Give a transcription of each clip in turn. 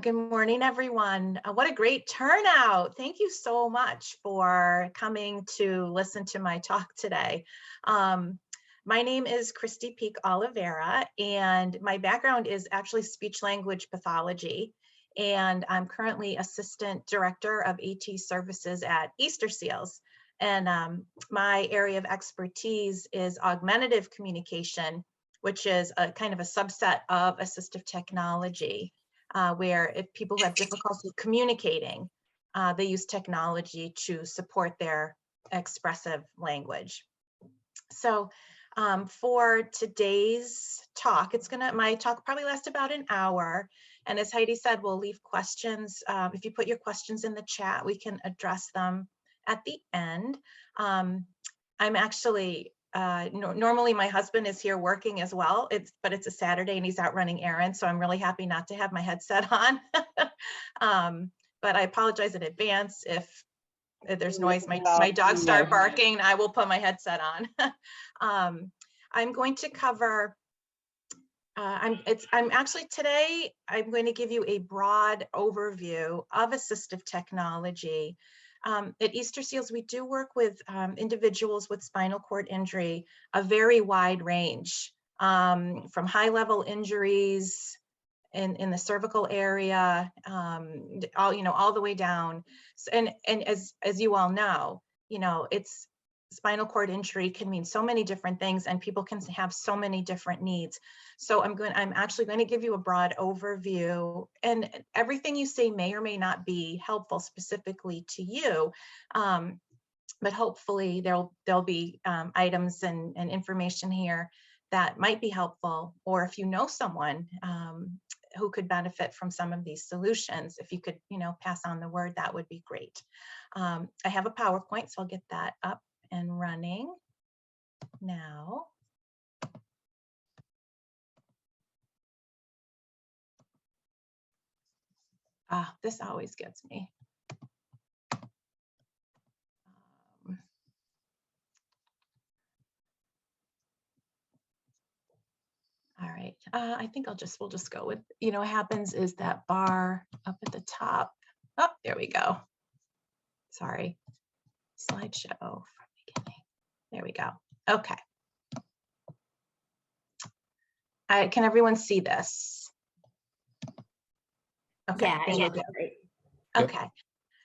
Good morning, everyone. What a great turnout. Thank you so much for coming to listen to my talk today. My name is Kristi Peak-Oliveira, and my background is actually speech-language pathology. And I'm currently Assistant Director of AT Services at Easterseals. And my area of expertise is augmentative communication, which is a kind of a subset of assistive technology. Where if people who have difficulty communicating, they use technology to support their expressive language. So for today's talk, my talk probably lasts about an hour. And as Heidi said, we'll leave questions. If you put your questions in the chat, we can address them at the end. I'm actually normally my husband is here working as well, but it's a Saturday and he's out running errands, so I'm really happy not to have my headset on. But I apologize in advance if there's noise. My dogs start barking, I will put my headset on. I'm going to cover, I'm going to give you a broad overview of assistive technology. At Easterseals, we do work with individuals with spinal cord injury, a very wide range, from high-level injuries in the cervical area, all the way down. And as you all know, it's spinal cord injury can mean so many different things, and people can have so many different needs. So I'm actually going to give you a broad overview, and everything you say may or may not be helpful specifically to you, but hopefully there'll be items and information here that might be helpful, or if you know someone who could benefit from some of these solutions, if you could pass on the word, that would be great. I have a PowerPoint, so I'll get that up and running now. This always gets me. All right, I think we'll just go with, what happens is that bar up at the top. Oh, there we go. Sorry, slideshow from the beginning. There we go. Okay. Can everyone see this? Okay. Yeah. Okay.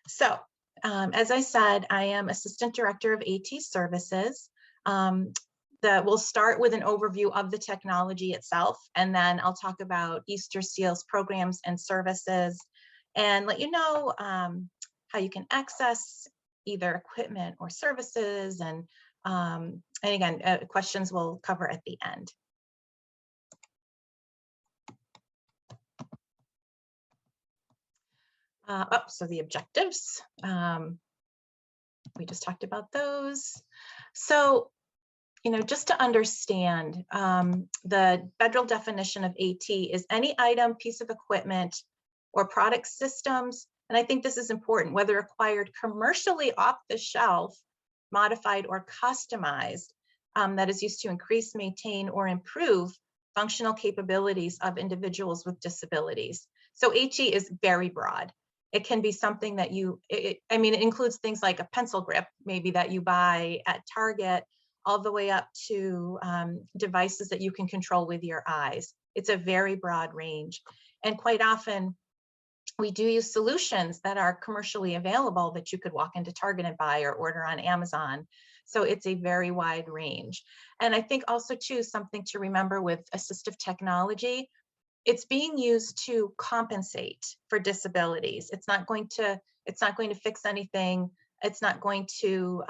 So, as I said, I am Assistant Director of AT Services. We'll start with an overview of the technology itself, and then I'll talk about Easterseals programs and services, and let you know how you can access either equipment or services, and again, questions we'll cover at the end. So the objectives, we just talked about those. So, just to understand, the federal definition of AT is any item, piece of equipment, or product systems, and I think this is important, whether acquired commercially off the shelf, modified or customized, that is used to increase, maintain, or improve functional capabilities of individuals with disabilities. So AT is very broad. It can be something that it includes things like a pencil grip, maybe that you buy at Target, all the way up to devices that you can control with your eyes. It's a very broad range. And quite often, we do use solutions that are commercially available that you could walk into Target and buy or order on Amazon. So it's a very wide range. And I think also too, something to remember with assistive technology, it's being used to compensate for disabilities. It's not going to fix anything. It's not going to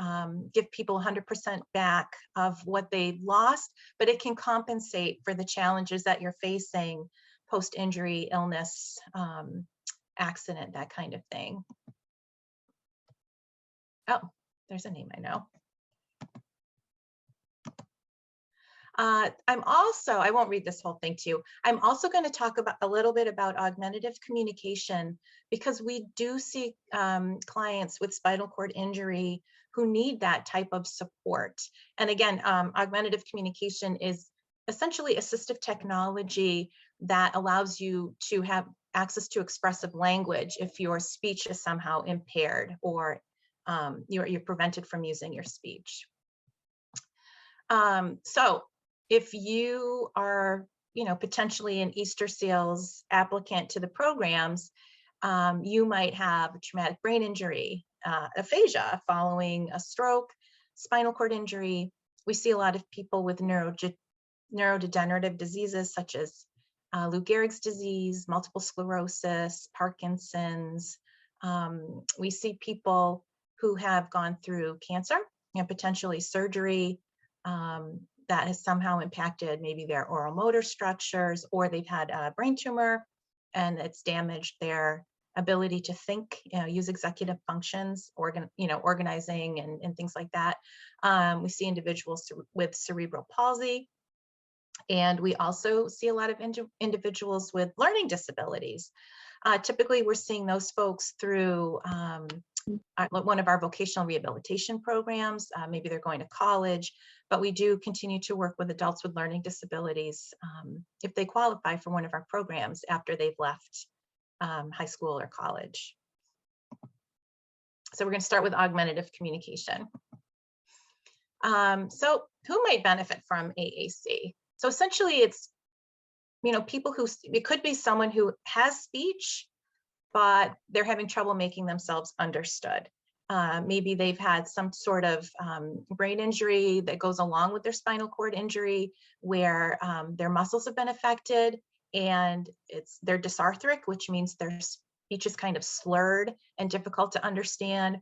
give people 100% back of what they lost, but it can compensate for the challenges that you're facing post-injury, illness, accident, that kind of thing. Oh, there's a name I know. I won't read this whole thing to you. I'm also going to talk about a little bit about augmentative communication, because we do see clients with spinal cord injury who need that type of support. And again, augmentative communication is essentially assistive technology that allows you to have access to expressive language if your speech is somehow impaired or you're prevented from using your speech. So if you are, potentially an Easterseals applicant to the programs, you might have a traumatic brain injury, aphasia following a stroke, spinal cord injury. We see a lot of people with neurodegenerative diseases such as Lou Gehrig's disease, multiple sclerosis, Parkinson's. We see people who have gone through cancer and potentially surgery that has somehow impacted maybe their oral motor structures, or they've had a brain tumor and it's damaged their ability to think, use executive functions, organizing and things like that. We see individuals with cerebral palsy, and we also see a lot of individuals with learning disabilities. Typically, we're seeing those folks through one of our vocational rehabilitation programs. Maybe they're going to college, but we do continue to work with adults with learning disabilities if they qualify for one of our programs after they've left high school or college. So we're going to start with augmentative communication. So who might benefit from AAC? So essentially it's, people who, it could be someone who has speech, but they're having trouble making themselves understood. Maybe they've had some sort of brain injury that goes along with their spinal cord injury, where their muscles have been affected and they're dysarthric, which means their speech is kind of slurred and difficult to understand.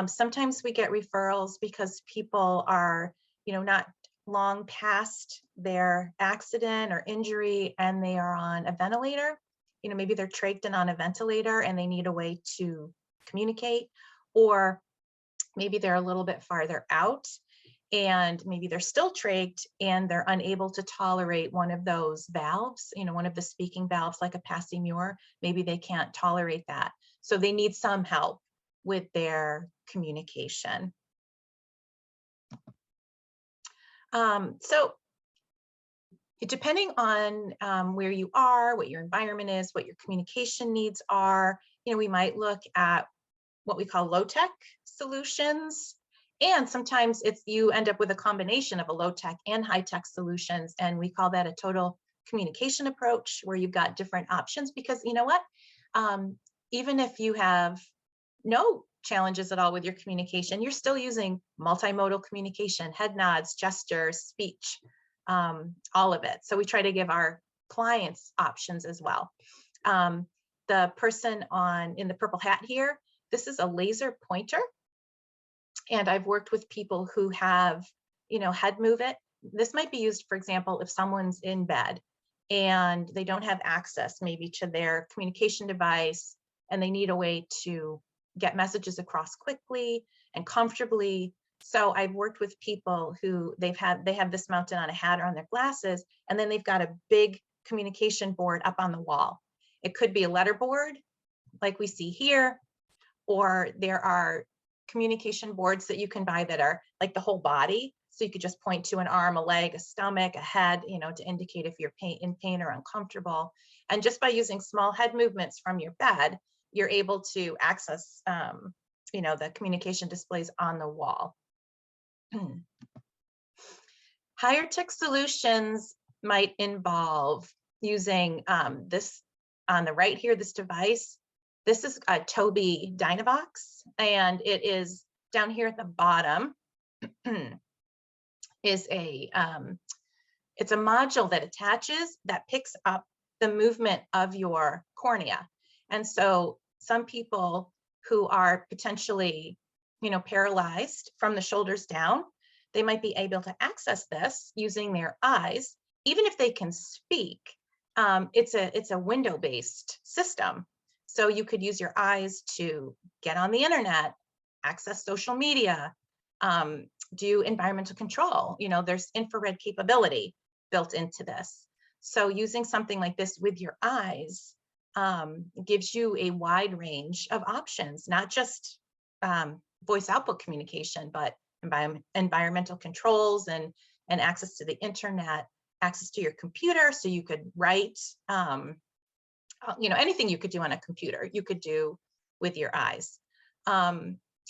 Sometimes we get referrals because people are, not long past their accident or injury and they are on a ventilator. Maybe they're trached and on a ventilator and they need a way to communicate, or maybe they're a little bit farther out and maybe they're still trached and they're unable to tolerate one of those valves, one of the speaking valves like a passimure. Maybe they can't tolerate that. So they need some help with their communication. So depending on where you are, what your environment is, what your communication needs are, we might look at what we call low-tech solutions. And sometimes you end up with a combination of a low-tech and high-tech solutions. And we call that a total communication approach, where you've got different options, because you know what? Even if you have no challenges at all with your communication, you're still using multimodal communication, head nods, gestures, speech, all of it. So we try to give our clients options as well. The person in the purple hat here, this is a laser pointer. And I've worked with people who have, head movement. This might be used, for example, if someone's in bed and they don't have access maybe to their communication device and they need a way to get messages across quickly and comfortably. So I've worked with people who they have this mounted on a hat or on their glasses, and then they've got a big communication board up on the wall. It could be a letter board like we see here, or there are communication boards that you can buy that are like the whole body. So you could just point to an arm, a leg, a stomach, a head, to indicate if you're in pain or uncomfortable. And just by using small head movements from your bed, you're able to access, the communication displays on the wall. Higher tech solutions might involve using this on the right here, this device. This is a Tobii Dynavox, and it is down here at the bottom is it's a module that attaches that picks up the movement of your cornea. And so some people who are potentially, paralyzed from the shoulders down, they might be able to access this using their eyes, even if they can speak. It's a window-based system. So you could use your eyes to get on the internet, access social media, do environmental control. There's infrared capability built into this. So using something like this with your eyes gives you a wide range of options, not just voice output communication, but environmental controls and access to the internet, access to your computer, so you could write, anything you could do on a computer, you could do with your eyes.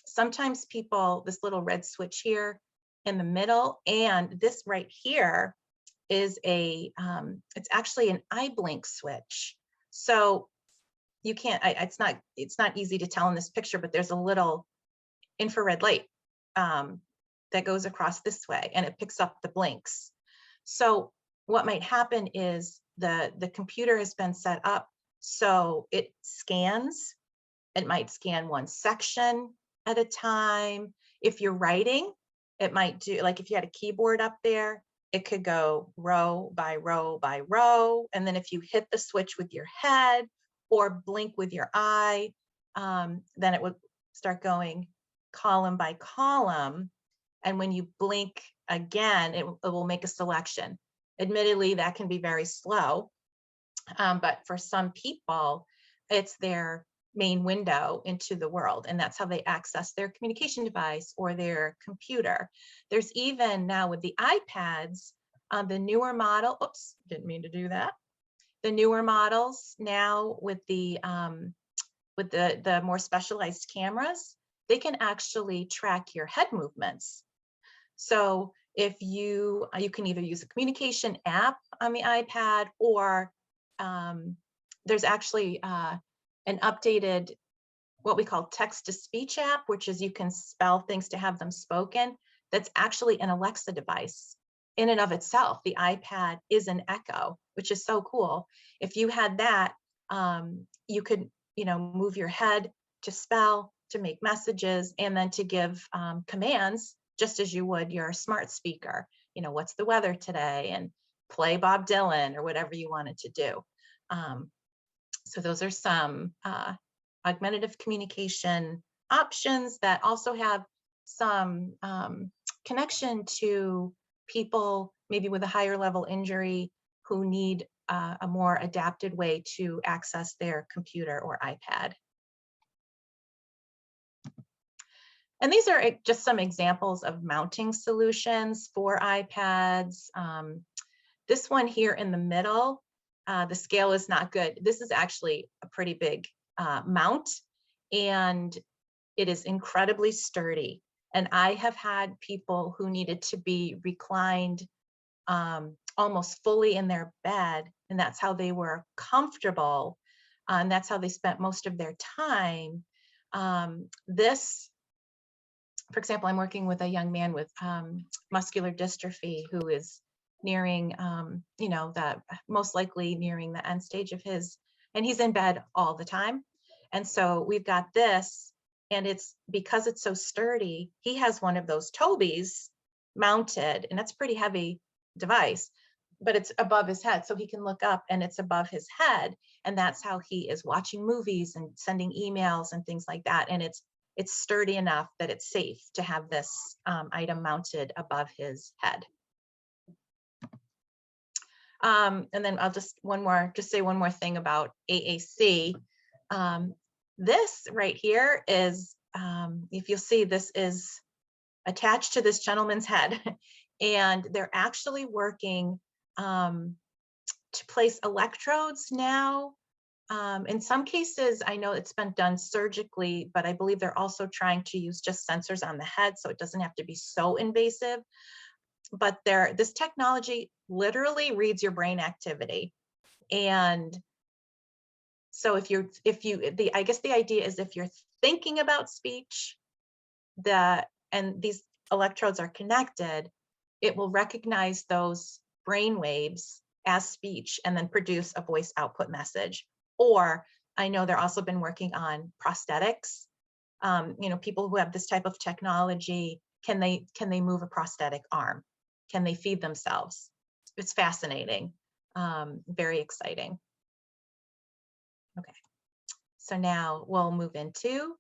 Sometimes people, this little red switch here in the middle, and this right here is it's actually an eye blink switch. So you can't, it's not easy to tell in this picture, but there's a little infrared light that goes across this way, and it picks up the blinks. So what might happen is the computer has been set up so it scans. It might scan one section at a time. If you're writing, it might do, like if you had a keyboard up there, it could go row by row by row. And then if you hit the switch with your head or blink with your eye, then it would start going column by column. And when you blink again, it will make a selection. Admittedly, that can be very slow, but for some people, it's their main window into the world, and that's how they access their communication device or their computer. There's even now with the iPads, the newer model, oops, didn't mean to do that. The newer models now with the more specialized cameras, they can actually track your head movements. So if you can either use a communication app on the iPad, or there's actually an updated, what we call text-to-speech app, which is you can spell things to have them spoken. That's actually an Alexa device in and of itself. The iPad is an Echo, which is so cool. If you had that, you could, move your head to spell, to make messages, and then to give commands, just as you would your smart speaker. What's the weather today? And play Bob Dylan or whatever you wanted to do. So those are some augmentative communication options that also have some connection to people maybe with a higher level injury who need a more adapted way to access their computer or iPad. And these are just some examples of mounting solutions for iPads. This one here in the middle, the scale is not good. This is actually a pretty big mount, and it is incredibly sturdy. And I have had people who needed to be reclined almost fully in their bed, and that's how they were comfortable, and that's how they spent most of their time. This, for example, I'm working with a young man with muscular dystrophy who is nearing, most likely nearing the end stage of his, and he's in bed all the time. And so we've got this, and it's because it's so sturdy, he has one of those Tobies mounted, and that's a pretty heavy device, but it's above his head, so he can look up and it's above his head. And that's how he is watching movies and sending emails and things like that. And it's sturdy enough that it's safe to have this item mounted above his head. And then I'll just say one more thing about AAC. This right here is, if you'll see, this is attached to this gentleman's head, and they're actually working to place electrodes now. In some cases, I know it's been done surgically, but I believe they're also trying to use just sensors on the head, so it doesn't have to be so invasive. But this technology literally reads your brain activity. And so I guess the idea is if you're thinking about speech, and these electrodes are connected, it will recognize those brain waves as speech and then produce a voice output message. Or I know they're also been working on prosthetics. People who have this type of technology, can they move a prosthetic arm? Can they feed themselves? It's fascinating, very exciting. Okay, so now we'll move into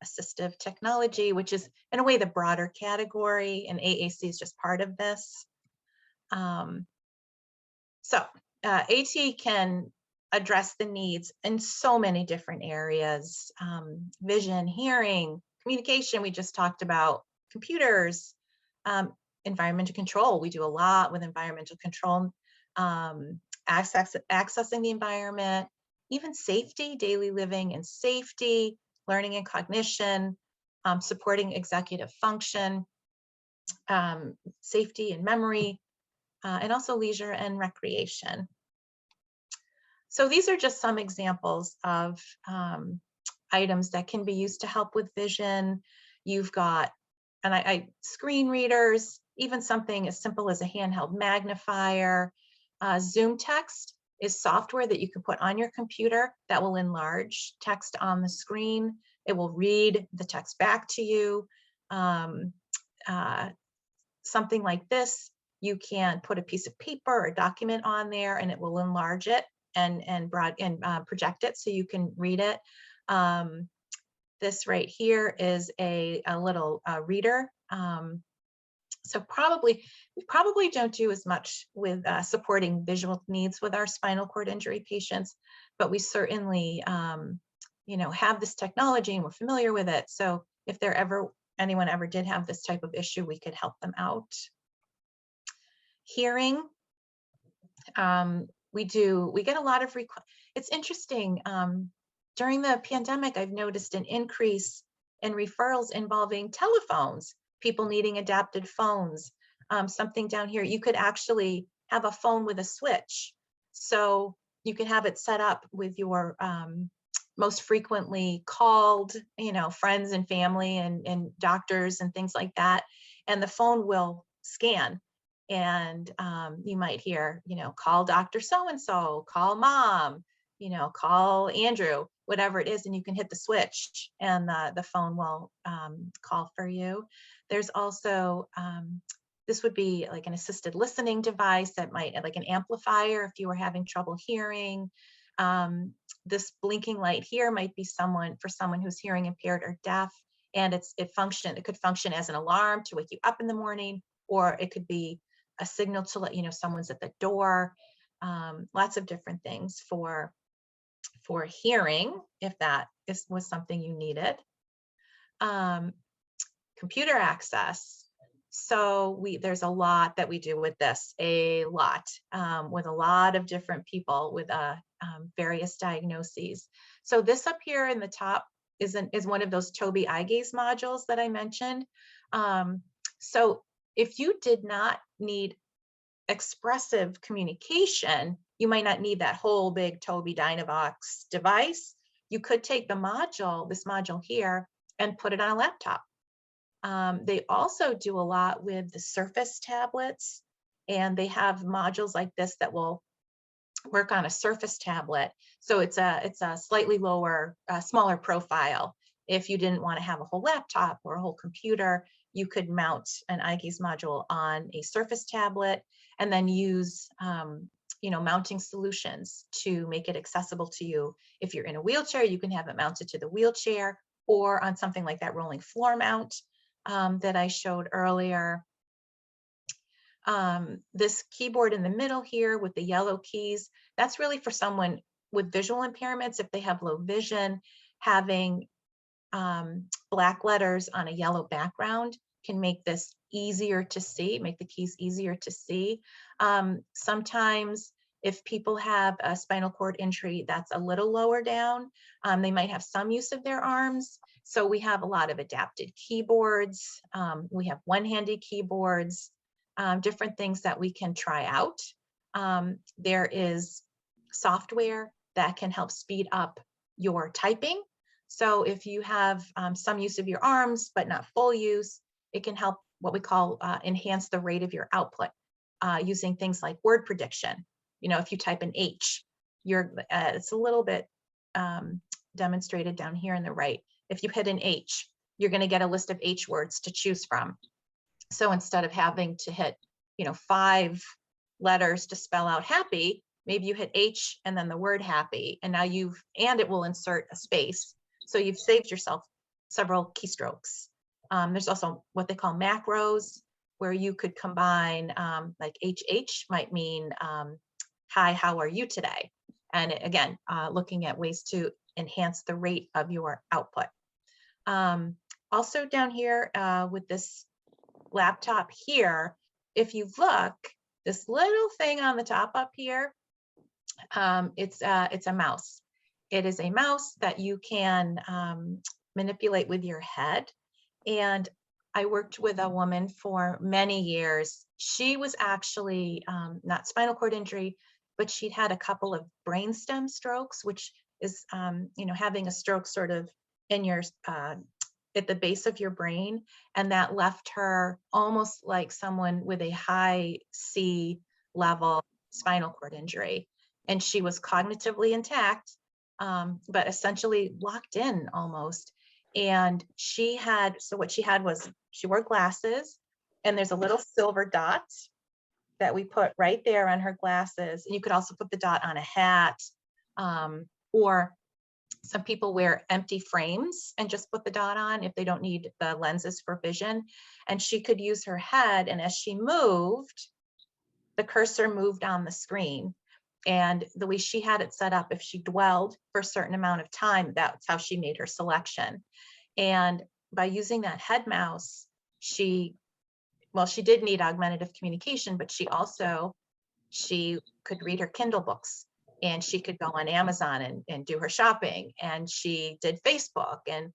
assistive technology, which is in a way the broader category, and AAC is just part of this. AT can address the needs in so many different areas: vision, hearing, communication. We just talked about computers, environmental control. We do a lot with environmental control. accessing the environment, even safety, daily living and safety, learning and cognition, supporting executive function, safety and memory, and also leisure and recreation. So these are just some examples of items that can be used to help with vision. You've got, and screen readers, even something as simple as a handheld magnifier. Zoom text is software that you can put on your computer that will enlarge text on the screen. It will read the text back to you. Something like this, you can put a piece of paper or document on there and it will enlarge it and project it so you can read it. This right here is a little reader. So we probably don't do as much with supporting visual needs with our spinal cord injury patients, but we certainly, have this technology and we're familiar with it. So if anyone ever did have this type of issue, we could help them out. Hearing, we get a lot of it's interesting. During the pandemic, I've noticed an increase in referrals involving telephones, people needing adapted phones. Something down here, you could actually have a phone with a switch. So you could have it set up with your most frequently called, friends and family and doctors and things like that. And the phone will scan. And you might hear, call Dr. So-and-so, call mom, call Andrew, whatever it is, and you can hit the switch and the phone will call for you. There's also, this would be like an assisted listening device that might, like an amplifier if you were having trouble hearing. This blinking light here might be for someone who's hearing impaired or deaf, and it could function as an alarm to wake you up in the morning, or it could be a signal to let you know someone's at the door. Lots of different things for hearing, if that was something you needed. Computer access. So there's a lot that we do with this, with a lot of different people with various diagnoses. So this up here in the top is one of those Tobii eye gaze modules that I mentioned. So if you did not need expressive communication, you might not need that whole big Tobii Dynavox device. You could take this module here, and put it on a laptop. They also do a lot with the Surface tablets, and they have modules like this that will work on a Surface tablet. So it's a slightly lower, smaller profile. If you didn't want to have a whole laptop or a whole computer, you could mount an eye gaze module on a Surface tablet and then use mounting solutions to make it accessible to you. If you're in a wheelchair, you can have it mounted to the wheelchair, or on something like that rolling floor mount that I showed earlier. This keyboard in the middle here with the yellow keys, that's really for someone with visual impairments. If they have low vision, having black letters on a yellow background can make this easier to see, make the keys easier to see. Sometimes if people have a spinal cord injury that's a little lower down, they might have some use of their arms. So we have a lot of adapted keyboards. We have one-handed keyboards, different things that we can try out. There is software that can help speed up your typing. So if you have some use of your arms, but not full use, it can help what we call enhance the rate of your output using things like word prediction. If you type an H, it's a little bit demonstrated down here on the right. If you hit an H, you're going to get a list of H words to choose from. So instead of having to hit, 5 letters to spell out happy, maybe you hit H and then the word happy, and now it will insert a space. So you've saved yourself several keystrokes. There's also what they call macros, where you could combine, like HH might mean, hi, how are you today? And again, looking at ways to enhance the rate of your output. Also down here with this laptop here, if you look, this little thing on the top up here, it's a mouse. It is a mouse that you can manipulate with your head. And I worked with a woman for many years. She was actually not spinal cord injury, but she'd had a couple of brainstem strokes, which is, having a stroke sort of in your, at the base of your brain. And that left her almost like someone with a high C level spinal cord injury. And she was cognitively intact, but essentially locked in almost. And so what she had was, she wore glasses, and there's a little silver dot that we put right there on her glasses. And you could also put the dot on a hat, or some people wear empty frames and just put the dot on if they don't need the lenses for vision. And she could use her head, and as she moved, the cursor moved on the screen. And the way she had it set up, if she dwelled for a certain amount of time, that's how she made her selection. And by using that head mouse, she did need augmentative communication, but she could read her Kindle books, and she could go on Amazon and do her shopping, and she did Facebook, and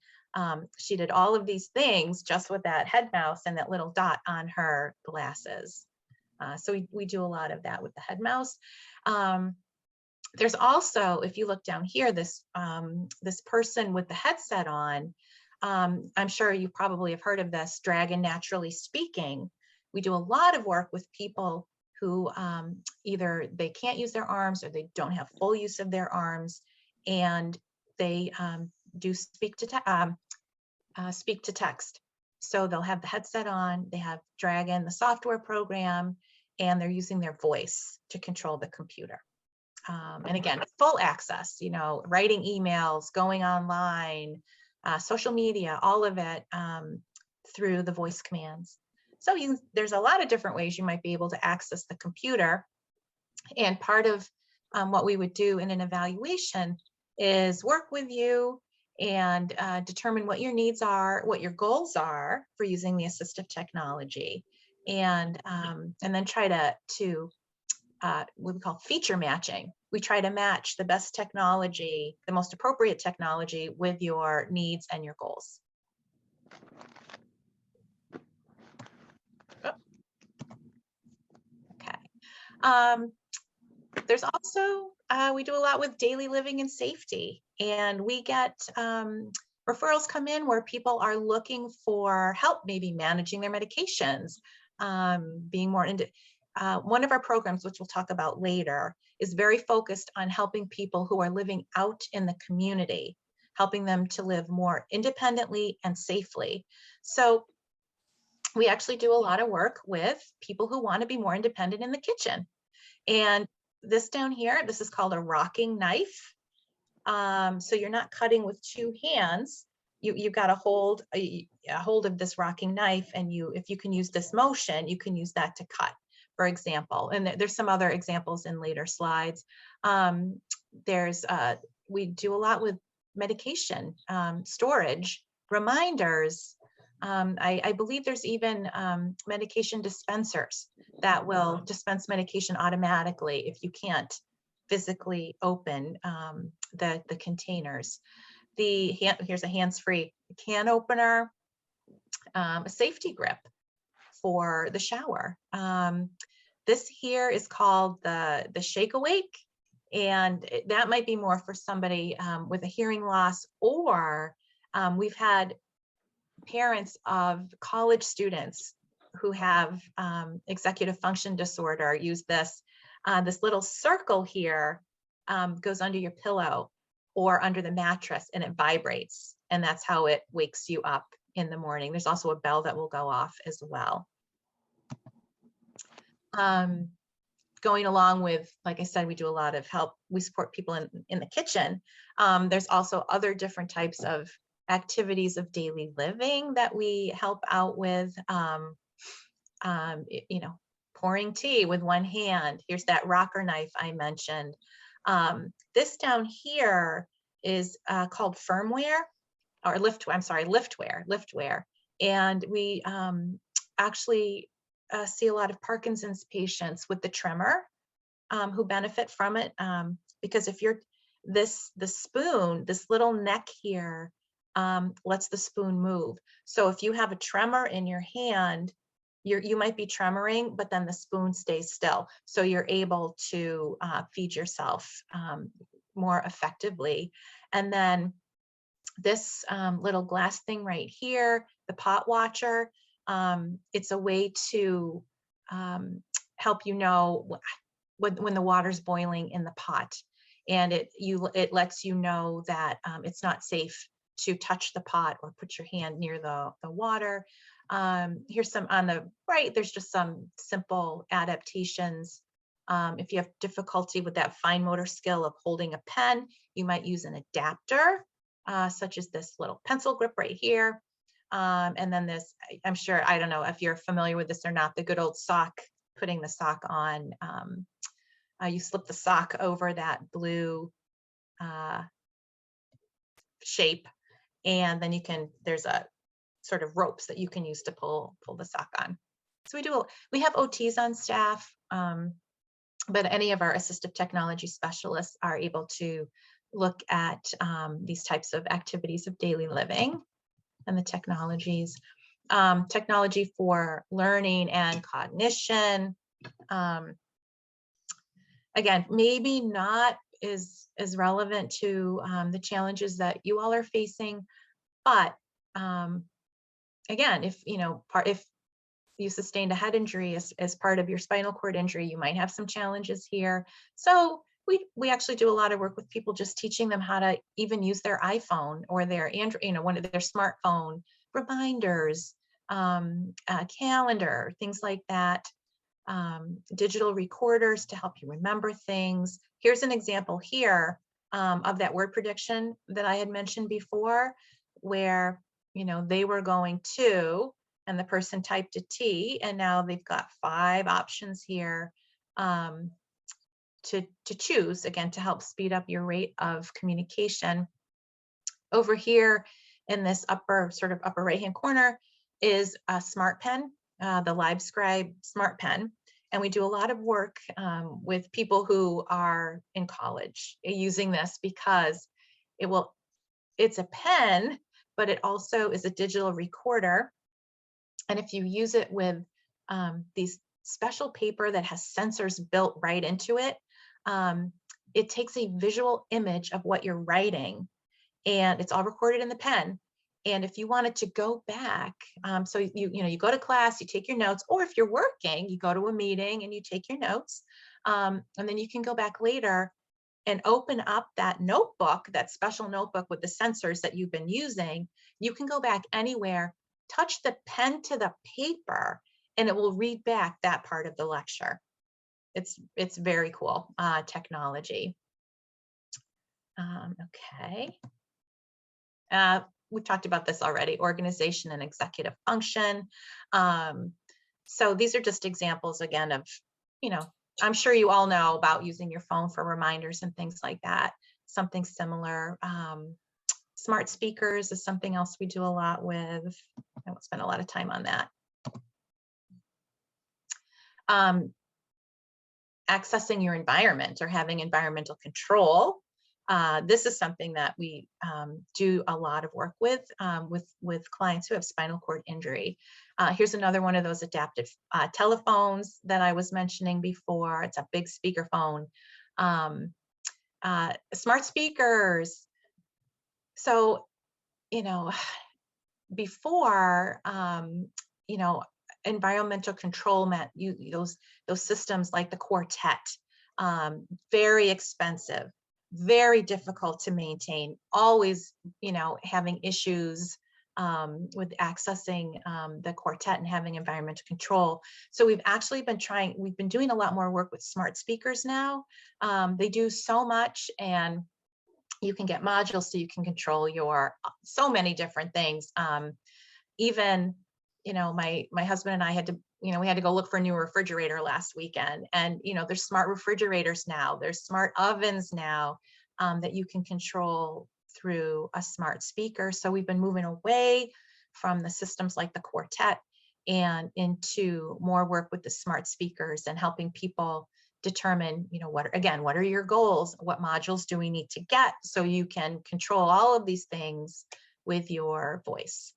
she did all of these things just with that head mouse and that little dot on her glasses. So we do a lot of that with the head mouse. There's also, if you look down here, this person with the headset on, I'm sure you probably have heard of this, Dragon Naturally Speaking. We do a lot of work with people who either they can't use their arms or they don't have full use of their arms, and they do speak to text. So they'll have the headset on, they have Dragon, the software program, and they're using their voice to control the computer. And again, full access, writing emails, going online, social media, all of it through the voice commands. So there's a lot of different ways you might be able to access the computer. And part of what we would do in an evaluation is work with you and determine what your needs are, what your goals are for using the assistive technology, and then try to what we call feature matching. We try to match the best technology, the most appropriate technology with your needs and your goals. Okay. There's also, we do a lot with daily living and safety, and we get referrals come in where people are looking for help, maybe managing their medications, being more into. One of our programs, which we'll talk about later, is very focused on helping people who are living out in the community, helping them to live more independently and safely. So we actually do a lot of work with people who want to be more independent in the kitchen. And this down here, this is called a rocking knife. So you're not cutting with two hands. You've got a hold of this rocking knife, and if you can use this motion, you can use that to cut, for example. And there's some other examples in later slides. We do a lot with medication storage, reminders. I believe there's even medication dispensers that will dispense medication automatically if you can't physically open the containers. Here's a hands-free can opener, a safety grip for the shower. This here is called the Shake Awake, and that might be more for somebody with a hearing loss, or we've had parents of college students who have executive function disorder use this. This little circle here goes under your pillow or under the mattress, and it vibrates, and that's how it wakes you up in the morning. There's also a bell that will go off as well. Going along with, like I said, we do a lot of help. We support people in the kitchen. There's also other different types of activities of daily living that we help out with. Pouring tea with one hand. Here's that rocker knife I mentioned. This down here is called firmware, or liftware. I'm sorry, liftware. And we actually see a lot of Parkinson's patients with the tremor who benefit from it, because if you're the spoon, this little neck here lets the spoon move. So if you have a tremor in your hand, you might be tremoring, but then the spoon stays still. So you're able to feed yourself more effectively. And then this little glass thing right here, the pot watcher, it's a way to help you know when the water's boiling in the pot, and it lets you know that it's not safe to touch the pot or put your hand near the water. Here's some on the right. There's just some simple adaptations. If you have difficulty with that fine motor skill of holding a pen, you might use an adapter, such as this little pencil grip right here. And then this, I'm sure, I don't know if you're familiar with this or not, the good old sock, putting the sock on. You slip the sock over that blue shape, and then there's a sort of ropes that you can use to pull the sock on. So we have OTs on staff, but any of our assistive technology specialists are able to look at these types of activities of daily living and the technologies. Technology for learning and cognition. Again, maybe not as relevant to the challenges that you all are facing, but again, if you sustained a head injury as part of your spinal cord injury, you might have some challenges here. So we actually do a lot of work with people, just teaching them how to even use their iPhone or their Android, one of their smartphone, reminders, calendar, things like that. Digital recorders to help you remember things. Here's an example here of that word prediction that I had mentioned before, where they were going to, and the person typed a T, and now they've got 5 options here to choose, again, to help speed up your rate of communication. Over here in this upper right hand corner is a smart pen, the LiveScribe smart pen. And we do a lot of work with people who are in college using this, because it's a pen, but it also is a digital recorder. And if you use it with these special paper that has sensors built right into it, it takes a visual image of what you're writing, and it's all recorded in the pen. And if you wanted to go back, so you go to class, you take your notes, or if you're working, you go to a meeting and you take your notes, and then you can go back later and open up that notebook, that special notebook with the sensors that you've been using. You can go back anywhere, touch the pen to the paper, and it will read back that part of the lecture. It's very cool technology. Okay. We've talked about this already, organization and executive function. So these are just examples, again, of, I'm sure you all know about using your phone for reminders and things like that, something similar. Smart speakers is something else we do a lot with. I won't spend a lot of time on that. Accessing your environment or having environmental control. This is something that we do a lot of work with clients who have spinal cord injury. Here's another one of those adaptive telephones that I was mentioning before. It's a big speakerphone. Smart speakers. So, before, environmental control meant those systems like the Quartet, very expensive, very difficult to maintain, always, having issues with accessing the Quartet and having environmental control. So we've been doing a lot more work with smart speakers now. They do so much, and you can get modules so you can control so many different things. Even, my husband and I had to, we had to go look for a new refrigerator last weekend, and, there's smart refrigerators now, there's smart ovens now that you can control through a smart speaker. So we've been moving away from the systems like the Quartet and into more work with the smart speakers and helping people determine, what are your goals? What modules do we need to get so you can control all of these things with your voice?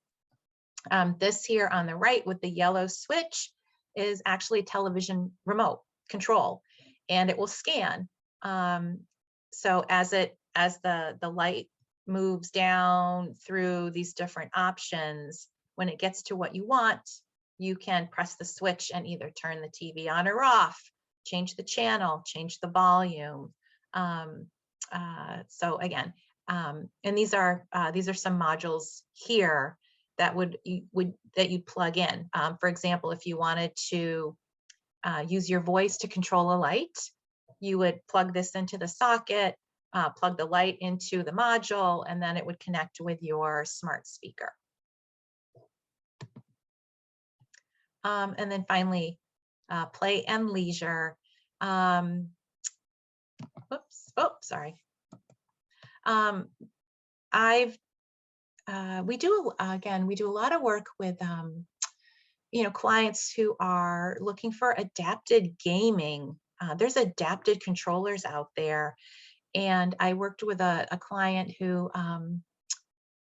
This here on the right with the yellow switch is actually television remote control, and it will scan. So as the light moves down through these different options, when it gets to what you want, you can press the switch and either turn the TV on or off, change the channel, change the volume. So again, and these are some modules here that you'd plug in. For example, if you wanted to use your voice to control a light, you would plug this into the socket, plug the light into the module, and then it would connect with your smart speaker. And then finally, play and leisure. Sorry. We do a lot of work with clients who are looking for adapted gaming. There's adapted controllers out there, and I worked with a client who,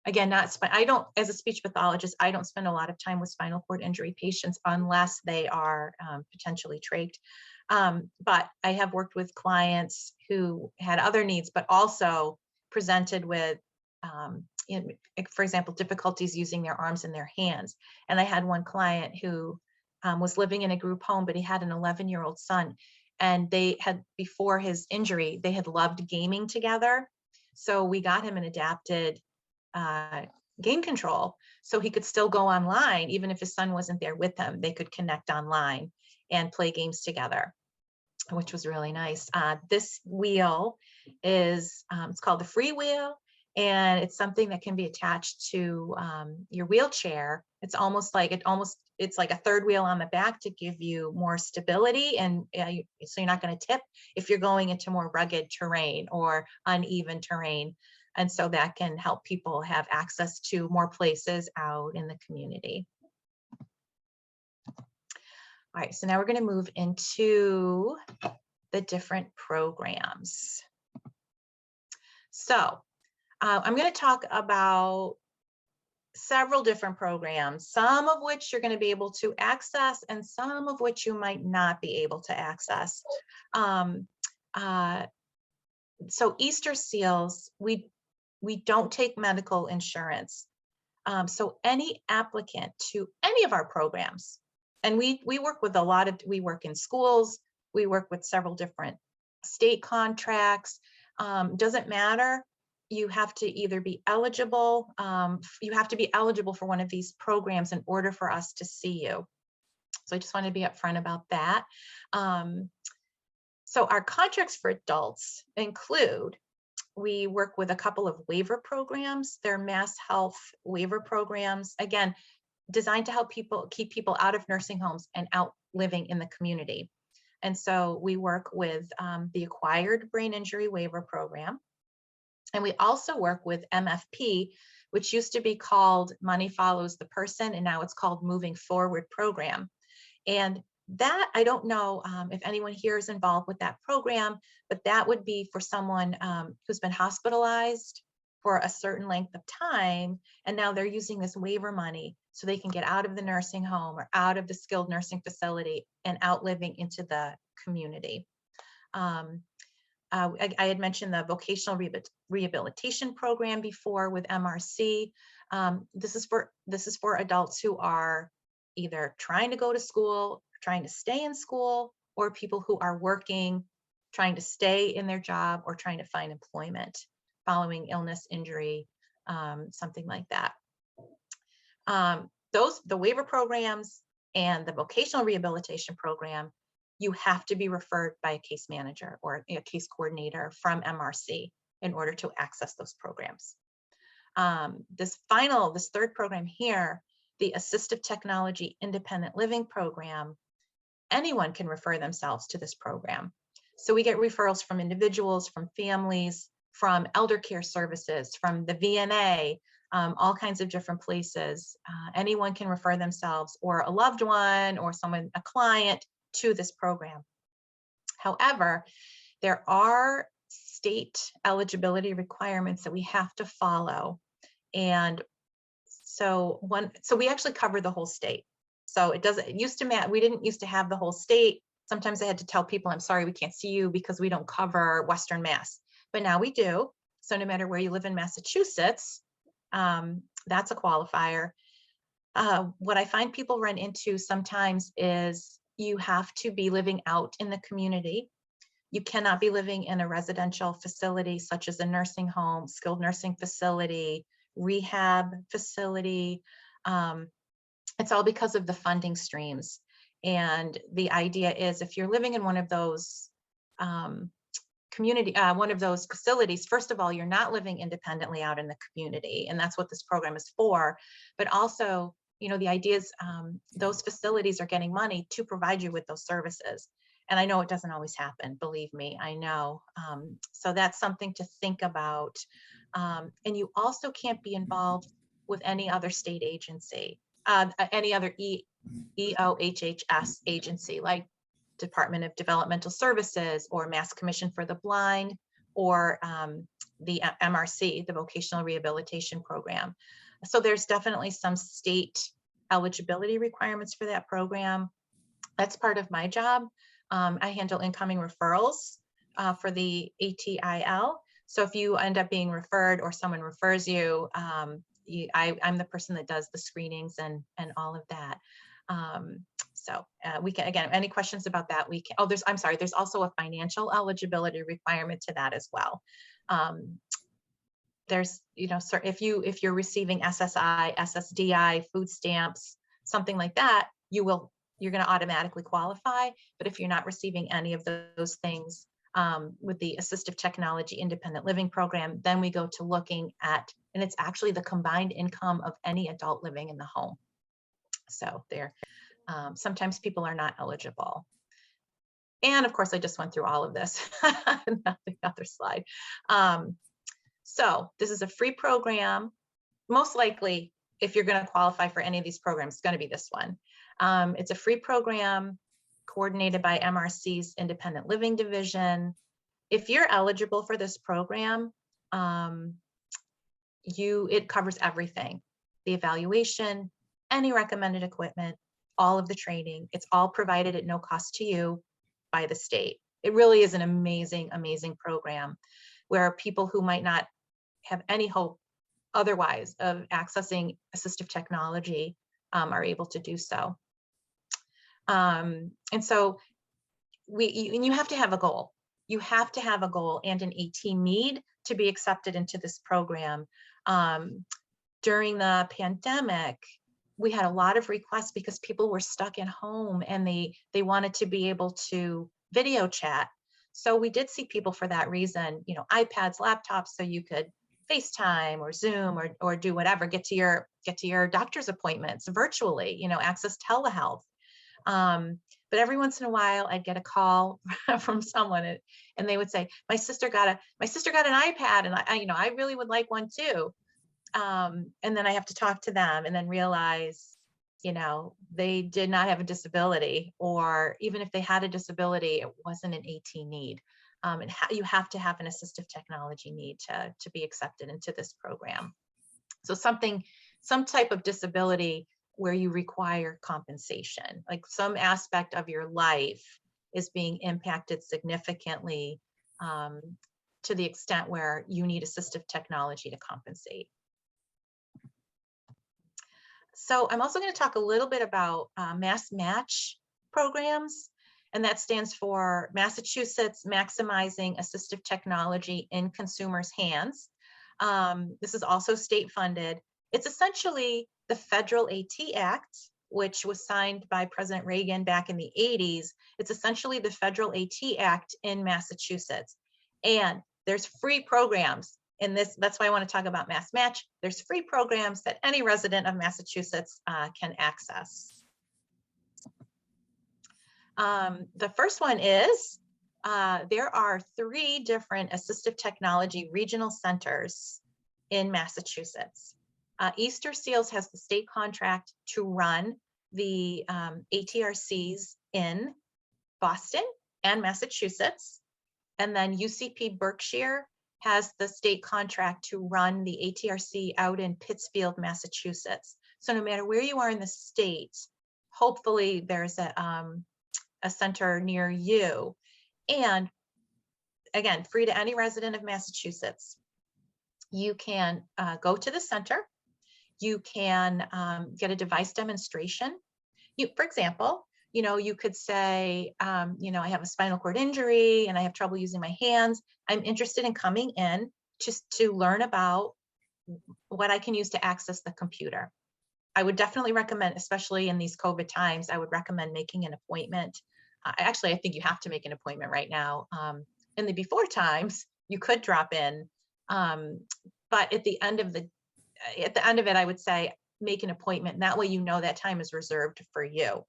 again, I don't, as a speech pathologist, I don't spend a lot of time with spinal cord injury patients unless they are potentially trached. But I have worked with clients who had other needs, but also presented with, for example, difficulties using their arms and their hands. And I had one client who was living in a group home, but he had an 11-year-old son. And they had, before his injury, they had loved gaming together. So we got him an adapted game control so he could still go online. Even if his son wasn't there with him, they could connect online and play games together, which was really nice. This wheel is, it's called the free wheel, and it's something that can be attached to your wheelchair. It's like a third wheel on the back to give you more stability, and so you're not going to tip if you're going into more rugged terrain or uneven terrain. And so that can help people have access to more places out in the community. All right, so now we're going to move into the different programs. So I'm going to talk about several different programs, some of which you're going to be able to access and some of which you might not be able to access. So Easterseals, we don't take medical insurance. So any applicant to any of our programs, and we work with we work in schools, we work with several different state contracts, doesn't matter. You have to either be eligible, for one of these programs in order for us to see you. So I just want to be upfront about that. So our contracts for adults include, we work with a couple of waiver programs. They're mass health waiver programs, again, designed to help keep people out of nursing homes and out living in the community. And so we work with the Acquired Brain Injury Waiver Program. And we also work with MFP, which used to be called Money Follows the Person, and now it's called Moving Forward Program. And that, I don't know if anyone here is involved with that program, but that would be for someone who's been hospitalized for a certain length of time, and now they're using this waiver money so they can get out of the nursing home or out of the skilled nursing facility and out living into the community. I had mentioned the vocational rehabilitation program before with MRC. This is for adults who are either trying to go to school, trying to stay in school, or people who are working, trying to stay in their job or trying to find employment following illness, injury, something like that. The waiver programs and the vocational rehabilitation program, you have to be referred by a case manager or a case coordinator from MRC in order to access those programs. This third program here, the Assistive Technology Independent Living Program, anyone can refer themselves to this program. So we get referrals from individuals, from families, from elder care services, from the VNA, all kinds of different places. Anyone can refer themselves or a loved one or someone, a client, to this program. However, there are state eligibility requirements that we have to follow. And so we actually cover the whole state. So it used to, we didn't used to have the whole state. Sometimes I had to tell people, I'm sorry, we can't see you because we don't cover Western Mass, but now we do. So no matter where you live in Massachusetts, that's a qualifier. What I find people run into sometimes is you have to be living out in the community. You cannot be living in a residential facility such as a nursing home, skilled nursing facility, rehab facility. It's all because of the funding streams. And the idea is if you're living in one of those one of those facilities, first of all, you're not living independently out in the community, and that's what this program is for. But also, the idea is those facilities are getting money to provide you with those services. And I know it doesn't always happen, believe me, I know. So that's something to think about. And you also can't be involved with any other state agency, any other EOHHS agency, like Department of Developmental Services or Mass Commission for the Blind, or the MRC, the Vocational Rehabilitation Program. So there's definitely some state eligibility requirements for that program. That's part of my job. I handle incoming referrals for the ATIL. So if you end up being referred or someone refers you, I'm the person that does the screenings and all of that. So we can, again, any questions about that, we can, there's also a financial eligibility requirement to that as well. There's, if you're receiving SSI, SSDI, food stamps, something like that, you're going to automatically qualify. But if you're not receiving any of those things with the Assistive Technology Independent Living Program, then we go to looking at, and it's actually the combined income of any adult living in the home. So sometimes people are not eligible. And of course, I just went through all of this. The other slide. So this is a free program. Most likely, if you're going to qualify for any of these programs, it's going to be this one. It's a free program coordinated by MRC's Independent Living Division. If you're eligible for this program, it covers everything: the evaluation, any recommended equipment, all of the training. It's all provided at no cost to you by the state. It really is an amazing, amazing program where people who might not have any hope otherwise of accessing assistive technology are able to do so. And so you have to have a goal. You have to have a goal and an AT need to be accepted into this program. During the pandemic, we had a lot of requests because people were stuck at home and they wanted to be able to video chat. So we did see people for that reason, iPads, laptops, so you could FaceTime or Zoom or do whatever, get to your doctor's appointments virtually, access telehealth. But every once in a while I'd get a call from someone and they would say, my sister got an iPad and I really would like one too. And then I have to talk to them and then realize, they did not have a disability, or even if they had a disability, it wasn't an AT need. And you have to have an assistive technology need to be accepted into this program. So some type of disability where you require compensation, like some aspect of your life is being impacted significantly to the extent where you need assistive technology to compensate. So I'm also going to talk a little bit about Mass Match programs, and that stands for Massachusetts Maximizing Assistive Technology in Consumers' Hands. This is also state funded. It's essentially the Federal AT Act, which was signed by President Reagan back in the 80s. It's essentially the Federal AT Act in Massachusetts. And there's free programs in this. That's why I want to talk about Mass Match. There's free programs that any resident of Massachusetts can access. The first one is, there are 3 different assistive technology regional centers in Massachusetts. Easterseals has the state contract to run the ATRCs in Boston and Massachusetts. And then UCP Berkshire has the state contract to run the ATRC out in Pittsfield, Massachusetts. So no matter where you are in the state, hopefully there's a center near you. And again, free to any resident of Massachusetts. You can go to the center. You can get a device demonstration. For example, you could say, I have a spinal cord injury and I have trouble using my hands. I'm interested in coming in just to learn about what I can use to access the computer. I would definitely recommend, especially in these COVID times, I would recommend making an appointment. Actually, I think you have to make an appointment right now. In the before times, you could drop in, but at the end of it, I would say make an appointment. And that way, that time is reserved for you.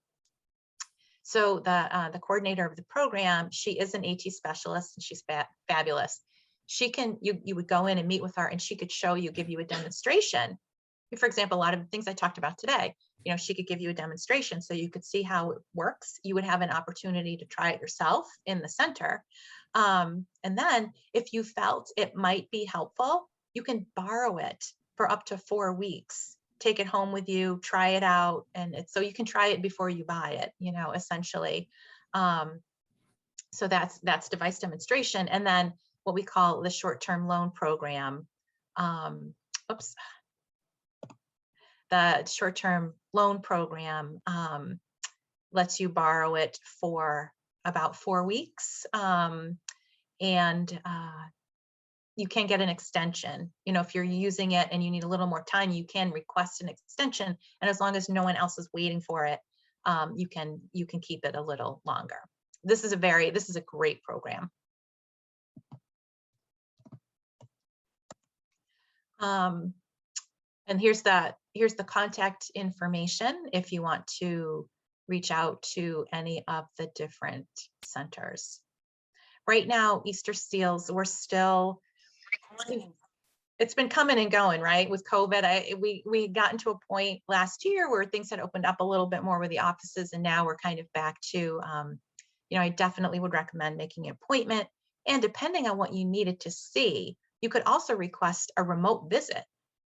So the coordinator of the program, she is an AT specialist and she's fabulous. You would go in and meet with her and she could show you, give you a demonstration. For example, a lot of the things I talked about today, she could give you a demonstration so you could see how it works. You would have an opportunity to try it yourself in the center. And then if you felt it might be helpful, you can borrow it for up to 4 weeks. Take it home with you, try it out. And so you can try it before you buy it, essentially. So that's device demonstration. And then what we call the short-term loan program. The short-term loan program lets you borrow it for about 4 weeks. And you can get an extension. If you're using it and you need a little more time, you can request an extension. And as long as no one else is waiting for it, you can keep it a little longer. This is a great program. And here's the contact information if you want to reach out to any of the different centers. Right now, Easterseals, it's been coming and going, right? With COVID, we got into a point last year where things had opened up a little bit more with the offices, and now we're kind of back to, I definitely would recommend making an appointment. And depending on what you needed to see, you could also request a remote visit.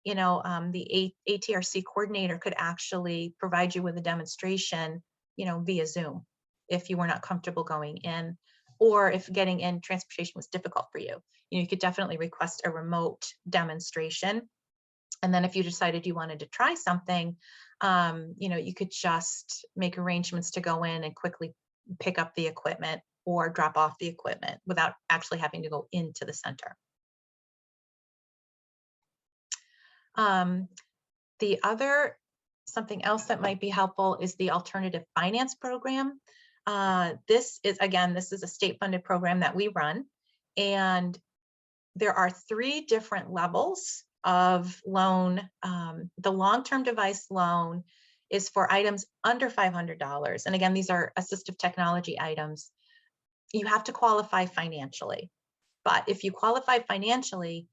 The ATRC coordinator could actually provide you with a demonstration, via Zoom, if you were not comfortable going in, or if getting in transportation was difficult for you. You could definitely request a remote demonstration. And then if you decided you wanted to try something, you could just make arrangements to go in and quickly pick up the equipment or drop off the equipment without actually having to go into the center. Something else that might be helpful is the alternative finance program. This is a state-funded program that we run, and there are 3 different levels of loan. The long-term device loan is for items under $500. And again, these are assistive technology items. You have to qualify financially. But if you qualify financially,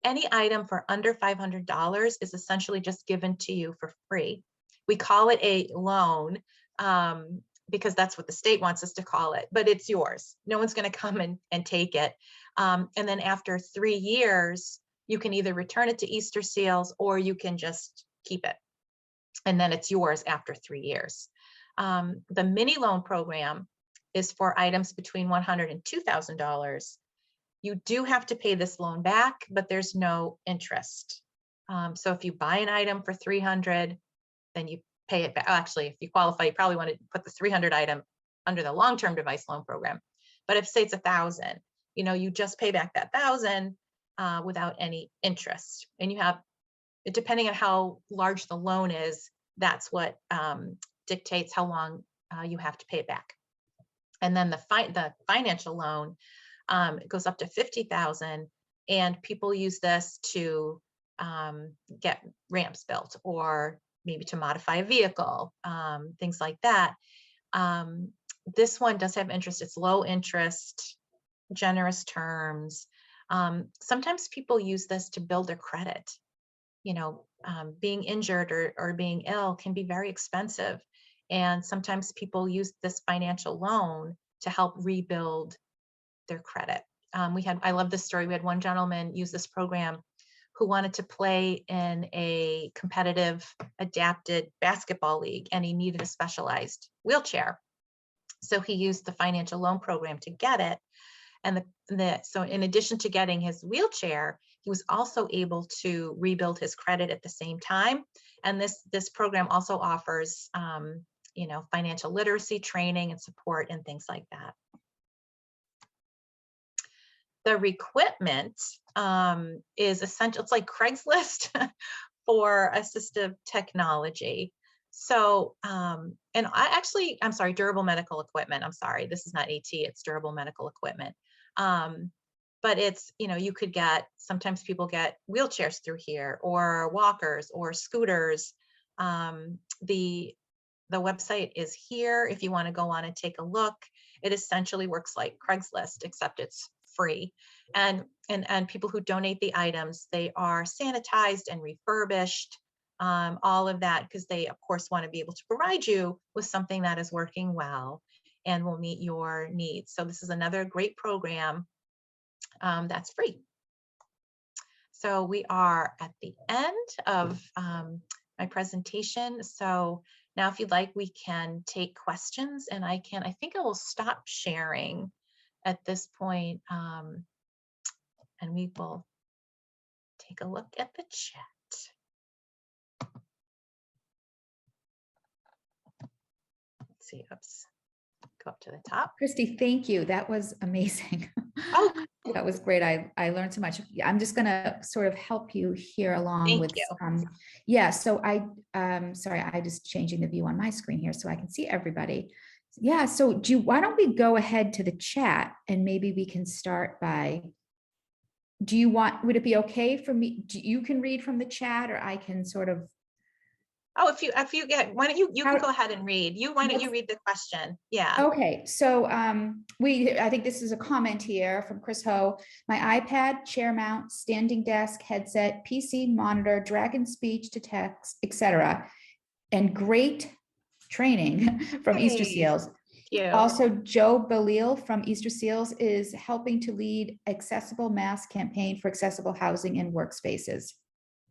any item for under $500 is essentially just given to you for free. We call it a loan because that's what the state wants us to call it, but it's yours. No one's going to come and take it. And then after 3 years, you can either return it to Easterseals or you can just keep it. And then it's yours after 3 years. The mini loan program is for items between $100 and $2,000. You do have to pay this loan back, but there's no interest. So if you buy an item for $300, then you pay it back. Actually, if you qualify, you probably want to put the $300 item under the long-term device loan program. But if say it's $1,000, you just pay back that $1,000 without any interest. And you have, depending on how large the loan is, that's what dictates how long you have to pay it back. And then the financial loan, it goes up to $50,000, and people use this to get ramps built or maybe to modify a vehicle, things like that. This one does have interest. It's low interest, generous terms. Sometimes people use this to build their credit. being injured or being ill can be very expensive. And sometimes people use this financial loan to help rebuild their credit. I love this story. We had one gentleman use this program who wanted to play in a competitive adapted basketball league, and he needed a specialized wheelchair. So he used the financial loan program to get it. And so in addition to getting his wheelchair, he was also able to rebuild his credit at the same time. And this program also offers, financial literacy training and support and things like that. The requipment is essential. It's like Craigslist for assistive technology. So, I'm sorry, durable medical equipment. I'm sorry, this is not AT, it's durable medical equipment. But it's, you could sometimes people get wheelchairs through here, or walkers or scooters. The website is here if you want to go on and take a look. It essentially works like Craigslist, except it's free. And people who donate the items, they are sanitized and refurbished, all of that, because they of course want to be able to provide you with something that is working well and will meet your needs. So this is another great program that's free. So we are at the end of my presentation. So now if you'd like, we can take questions, and I think I will stop sharing at this point, and we will take a look at the chat. Let's see, oops, go up to the top. Kristi, thank you. That was amazing. Oh, that was great. I learned so much. I'm just going to sort of help you here along thank with, you. Yeah, so sorry, I just changing the view on my screen here so I can see everybody. Yeah, so why don't we go ahead to the chat, and maybe we can start by, would it be okay for me? You can read from the chat, or I can sort of. Oh, if you get, why don't you can go ahead and read. Why don't you read the question? Yeah. Okay, so I think this is a comment here from Chris Ho. My iPad, chair mount, standing desk, headset, PC, monitor, Dragon speech to text, etc. And great training from Easterseals. Also, Joe Balil from Easterseals is helping to lead accessible mass campaign for accessible housing and workspaces.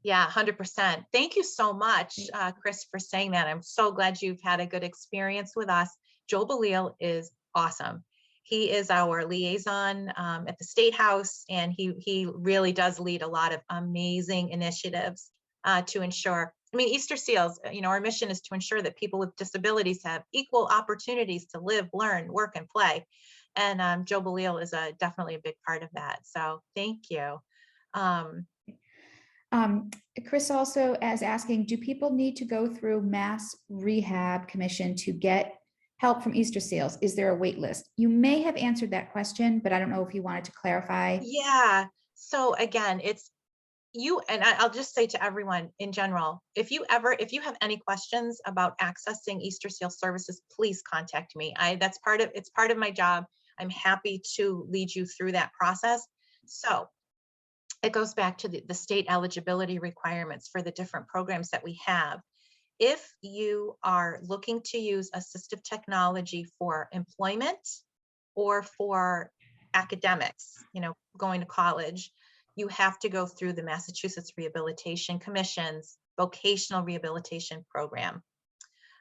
Yeah, 100%. Thank you so much, Chris, for saying that. I'm so glad you've had a good experience with us. Joe Balil is awesome. He is our liaison at the State House, and he really does lead a lot of amazing initiatives to ensure, Easterseals, our mission is to ensure that people with disabilities have equal opportunities to live, learn, work, and play. And Joe Balil is definitely a big part of that. So thank you. Chris also is asking, do people need to go through Mass Rehab Commission to get help from Easterseals? Is there a wait list? You may have answered that question, but I don't know if you wanted to clarify. Yeah. So again, it's and I'll just say to everyone in general, if you have any questions about accessing Easterseals services, please contact me. It's part of my job. I'm happy to lead you through that process. So it goes back to the state eligibility requirements for the different programs that we have. If you are looking to use assistive technology for employment or for academics, going to college, you have to go through the Massachusetts Rehabilitation Commission's vocational rehabilitation program.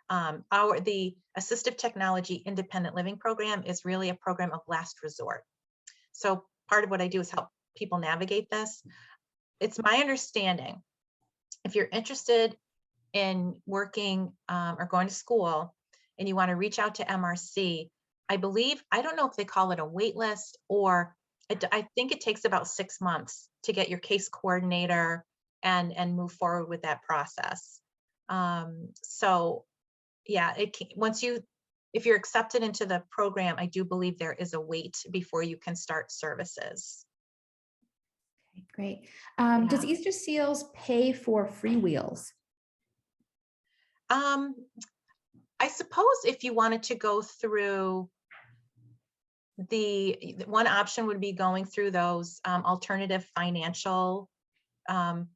The Assistive Technology Independent Living Program is really a program of last resort. So part of what I do is help people navigate this. It's my understanding, if you're interested in working or going to school and you want to reach out to MRC, I don't know if they call it a wait list, or I think it takes about 6 months to get your case coordinator and move forward with that process. So yeah, if you're accepted into the program, I do believe there is a wait before you can start services. Okay, great. Does Easterseals pay for free wheels? I suppose if you wanted to go through the one option would be going through those alternative financial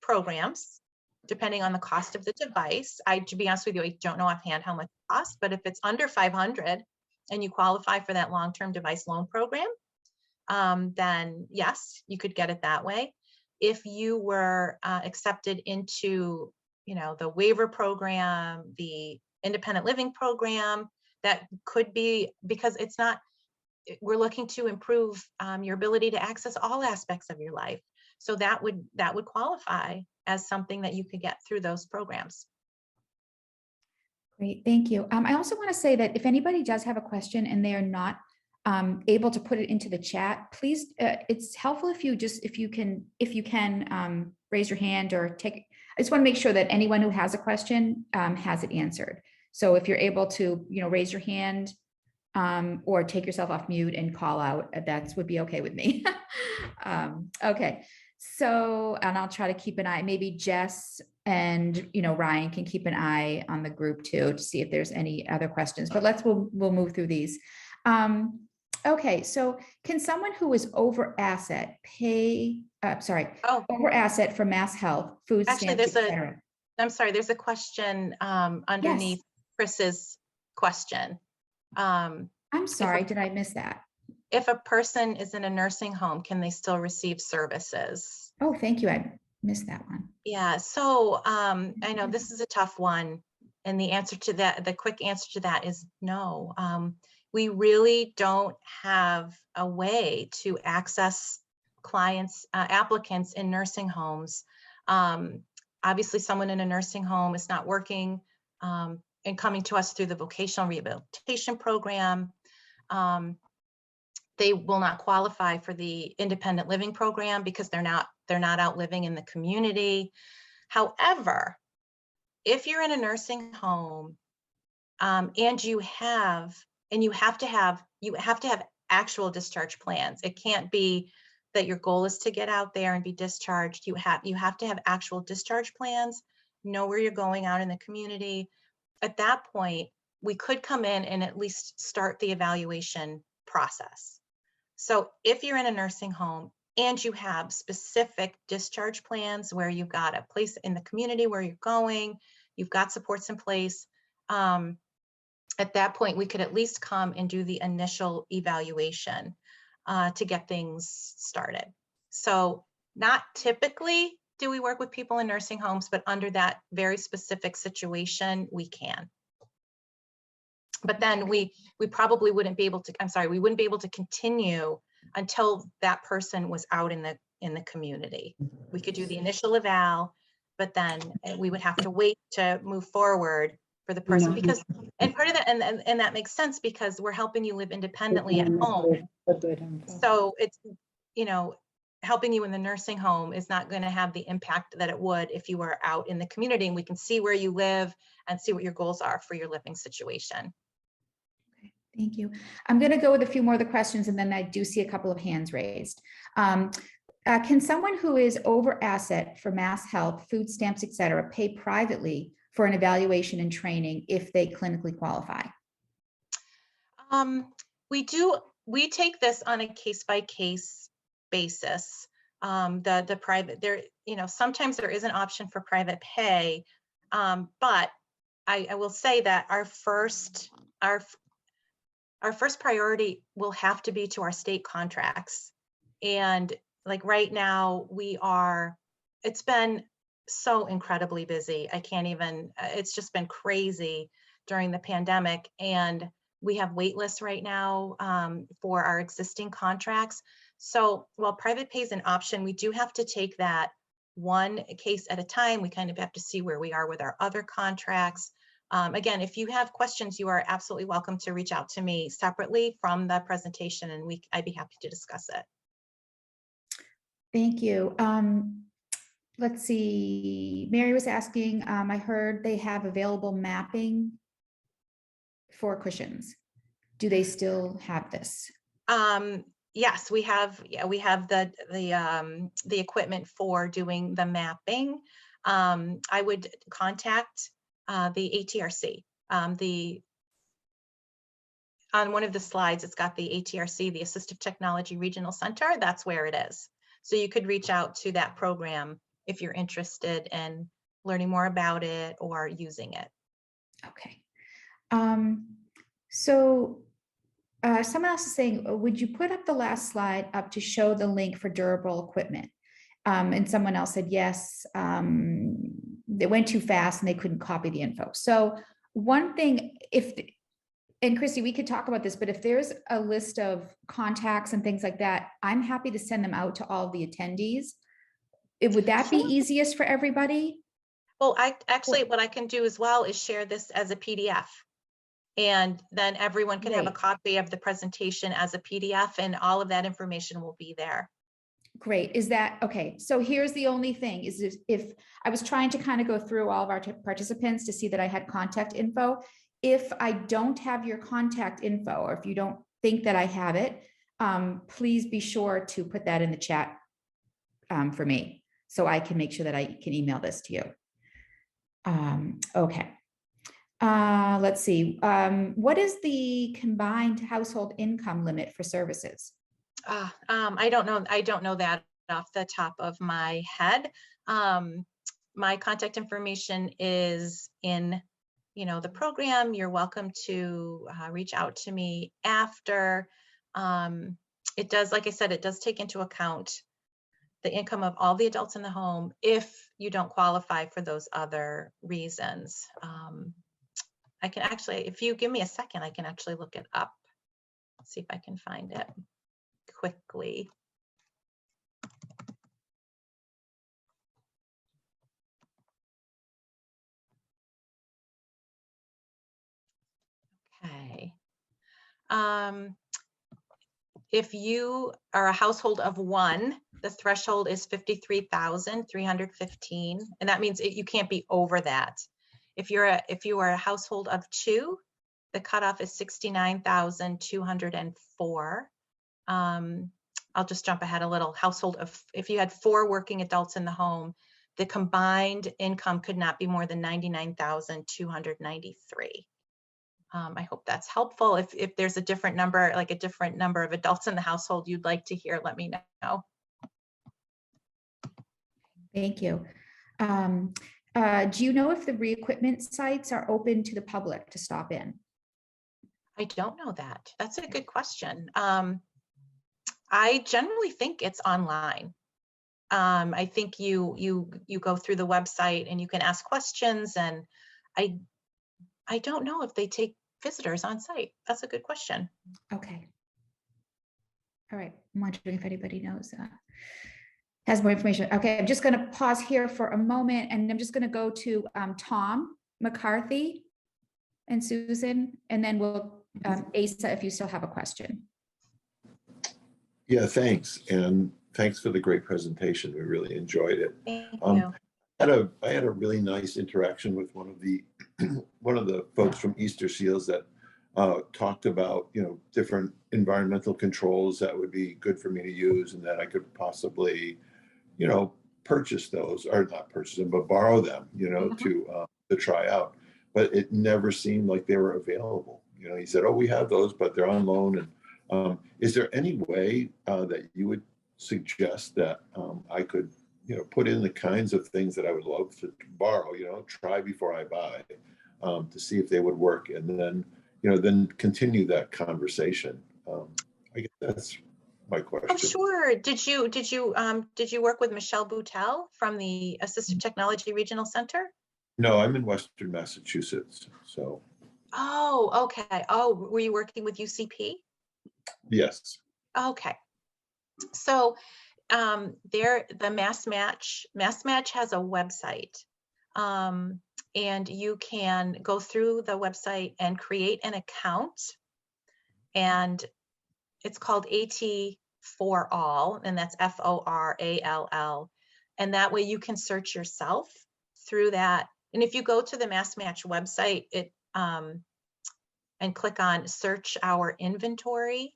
programs. depending on the cost of the device. To be honest with you, I don't know offhand how much it costs, but if it's under 500 and you qualify for that long-term device loan program, then yes, you could get it that way. If you were accepted into, the waiver program, the independent living program, that could be, because we're looking to improve your ability to access all aspects of your life. So that would qualify as something that you could get through those programs. Great, thank you. I also want to say that if anybody does have a question and they are not able to put it into the chat, please, it's helpful if you can raise your hand or take. I just want to make sure that anyone who has a question has it answered. So if you're able to, raise your hand or take yourself off mute and call out, that would be okay with me. Okay, so, and I'll try to keep an eye, maybe Jess and, Ryan can keep an eye on the group too, to see if there's any other questions, but we'll move through these. Okay, so can someone who is over asset over asset for mass health, food Actually, stamps, etc.? I'm sorry, there's a question underneath Chris's question. I'm sorry, did I miss that? If a person is in a nursing home, can they still receive services? Oh, thank you. I missed that one. Yeah, so I know this is a tough one. And the quick answer to that is no. We really don't have a way to access applicants in nursing homes. Obviously, someone in a nursing home is not working and coming to us through the vocational rehabilitation program. They will not qualify for the independent living program because they're not out living in the community. However, if you're in a nursing home and you have to have actual discharge plans. It can't be that your goal is to get out there and be discharged. You have to have actual discharge plans, know where you're going out in the community. At that point, we could come in and at least start the evaluation process. So if you're in a nursing home and you have specific discharge plans where you've got a place in the community where you're going, you've got supports in place, at that point, we could at least come and do the initial evaluation to get things started. So not typically do we work with people in nursing homes, but under that very specific situation, we can. But then we probably wouldn't be able to, we wouldn't be able to continue until that person was out in the community. We could do the initial eval, but then we would have to wait to move forward for the person because, and part of that, and that makes sense because we're helping you live independently at home. So it's, helping you in the nursing home is not going to have the impact that it would if you were out in the community and we can see where you live and see what your goals are for your living situation. Okay, thank you. I'm going to go with a few more of the questions and then I do see a couple of hands raised. Can someone who is over asset for mass health, food stamps, etc., pay privately for an evaluation and training if they clinically qualify? We take this on a case-by-case basis. The private, sometimes there is an option for private pay, but I will say that our first priority will have to be to our state contracts. And like right now it's been so incredibly busy. I can't even, it's just been crazy during the pandemic. And we have wait lists right now for our existing contracts. So while private pay is an option, we do have to take that one case at a time. We kind of have to see where we are with our other contracts. Again, if you have questions, you are absolutely welcome to reach out to me separately from the presentation and I'd be happy to discuss it. Thank you. Let's see, Mary was asking, I heard they have available mapping for cushions. Do they still have this? Yes, we have the equipment for doing the mapping. I would contact the ATRC. On one of the slides, it's got the ATRC, the Assistive Technology Regional Center. That's where it is. So you could reach out to that program if you're interested in learning more about it or using it. Okay. So someone else is saying, would you put up the last slide up to show the link for durable equipment? And someone else said, yes, they went too fast and they couldn't copy the info. So one thing, and Kristi, we could talk about this, but if there's a list of contacts and things like that, I'm happy to send them out to all the attendees. Would that be easiest for everybody? Well, what I can do as well is share this as a PDF. And then everyone can have a copy of the presentation as a PDF, and all of that information will be there. Great. Is that okay? So here's the only thing is if I was trying to kind of go through all of our participants to see that I had contact info. If I don't have your contact info, or if you don't think that I have it, please be sure to put that in the chat for me, so I can make sure that I can email this to you. Okay. Let's see. What is the combined household income limit for services? I don't know. I don't know that off the top of my head. My contact information is in, the program. You're welcome to reach out to me after. It does, like I said, it does take into account the income of all the adults in the home if you don't qualify for those other reasons. I can actually, if you give me a second, I can actually look it up. See if I can find it quickly. Okay. If you are a household of one, the threshold is 53,315, and that means you can't be over that. If you are a household of two, the cutoff is 69,204. I'll just jump ahead a little. If you had 4 working adults in the home, the combined income could not be more than 99,293. I hope that's helpful. If there's a different number, like a different number of adults in the household you'd like to hear, let me know. Thank you. Do you know if the re-equipment sites are open to the public to stop in? I don't know that. That's a good question. I generally think it's online. I think you go through the website and you can ask questions, and I don't know if they take visitors on site. That's a good question. Okay. All right. I'm wondering if anybody knows has more information. Okay, I'm just going to pause here for a moment, and I'm just going to go to Tom McCarthy and Susan, and then we'll Asa if you still have a question. Yeah, thanks. And thanks for the great presentation. We really enjoyed it. Thank you. I had a really nice interaction with one of the folks from Easterseals that talked about, different environmental controls that would be good for me to use, and that I could possibly, purchase those, or not purchase them, but borrow them, to try out. But it never seemed like they were available. He said, "Oh, we have those, but they're on loan." And is there any way that you would suggest that I could, put in the kinds of things that I would love to borrow, try before I buy, to see if they would work, and then, then continue that conversation? I guess that's my question. Oh, sure. Did you work with Michelle Boutel from the Assistive Technology Regional Center? No, I'm in Western Massachusetts, so. Oh, okay. Oh, were you working with UCP? Yes. Okay. So the Mass Match has a website, and you can go through the website and create an account, and it's called AT4All, and that's FORALL, and that way you can search yourself through that. And if you go to the Mass Match website, and click on search our inventory,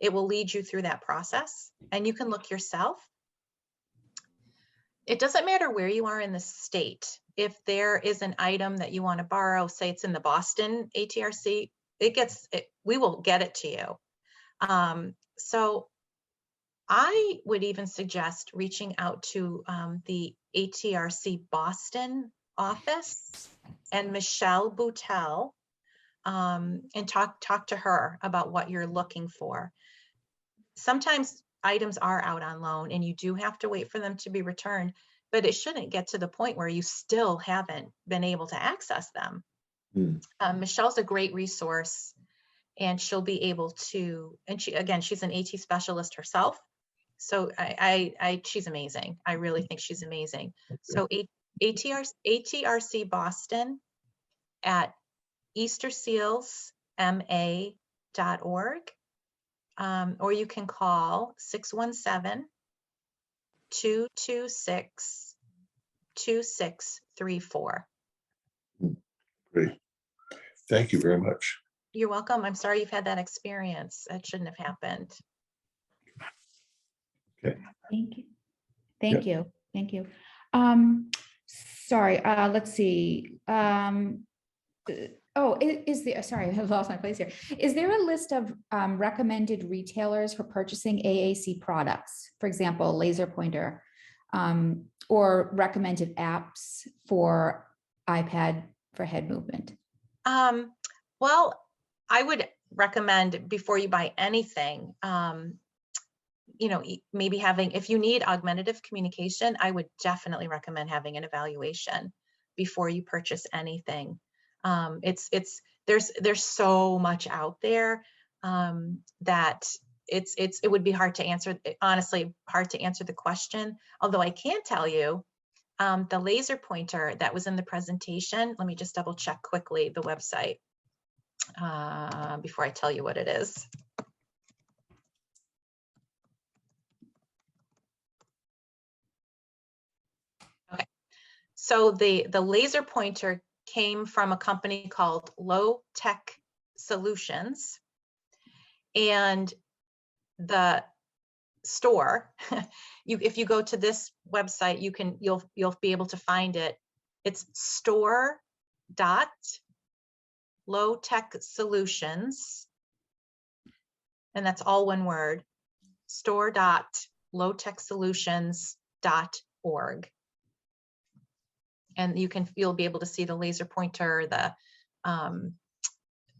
it will lead you through that process, and you can look yourself. It doesn't matter where you are in the state. If there is an item that you want to borrow, say it's in the Boston ATRC, we will get it to you. So I would even suggest reaching out to the ATRC Boston office and Michelle Boutel, and talk to her about what you're looking for. Sometimes items are out on loan and you do have to wait for them to be returned, but it shouldn't get to the point where you still haven't been able to access them. Michelle's a great resource, and she'll be able to, and she's an AT specialist herself. So she's amazing. I really think she's amazing. So ATRC Boston at Easterseals.ma.org, or you can call 617-226-2634. Great. Thank you very much. You're welcome. I'm sorry you've had that experience. That shouldn't have happened. Okay. Thank you. Thank you. Thank you. Sorry, let's see. Sorry, I lost my place here. Is there a list of recommended retailers for purchasing AAC products? For example, laser pointer, or recommended apps for iPad for head movement? Well, I would recommend, before you buy anything, maybe having, if you need augmentative communication, I would definitely recommend having an evaluation before you purchase anything. There's so much out there that it would be hard to answer, honestly, hard to answer the question. Although I can tell you, the laser pointer that was in the presentation, let me just double check quickly the website before I tell you what it is. Okay, so the laser pointer came from a company called Low Tech Solutions, and the store, if you go to this website, you'll be able to find it. It's store.lowtechsolutions, and that's all one word, store.lowtechsolutions.org. And you'll be able to see the laser pointer, the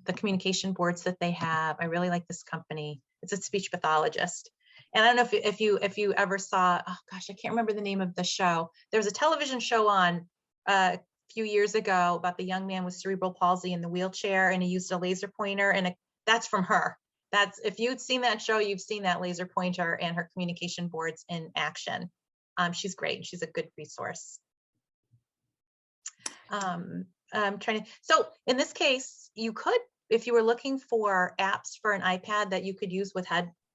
communication boards that they have. I really like this company. It's a speech pathologist. And I don't know if you ever saw, oh gosh, I can't remember the name of the show. There was a television show on a few years ago about the young man with cerebral palsy in the wheelchair, and he used a laser pointer, and that's from her. If you'd seen that show, you've seen that laser pointer and her communication boards in action. She's great. She's a good resource. So in this case, you could, if you were looking for apps for an iPad that you could use with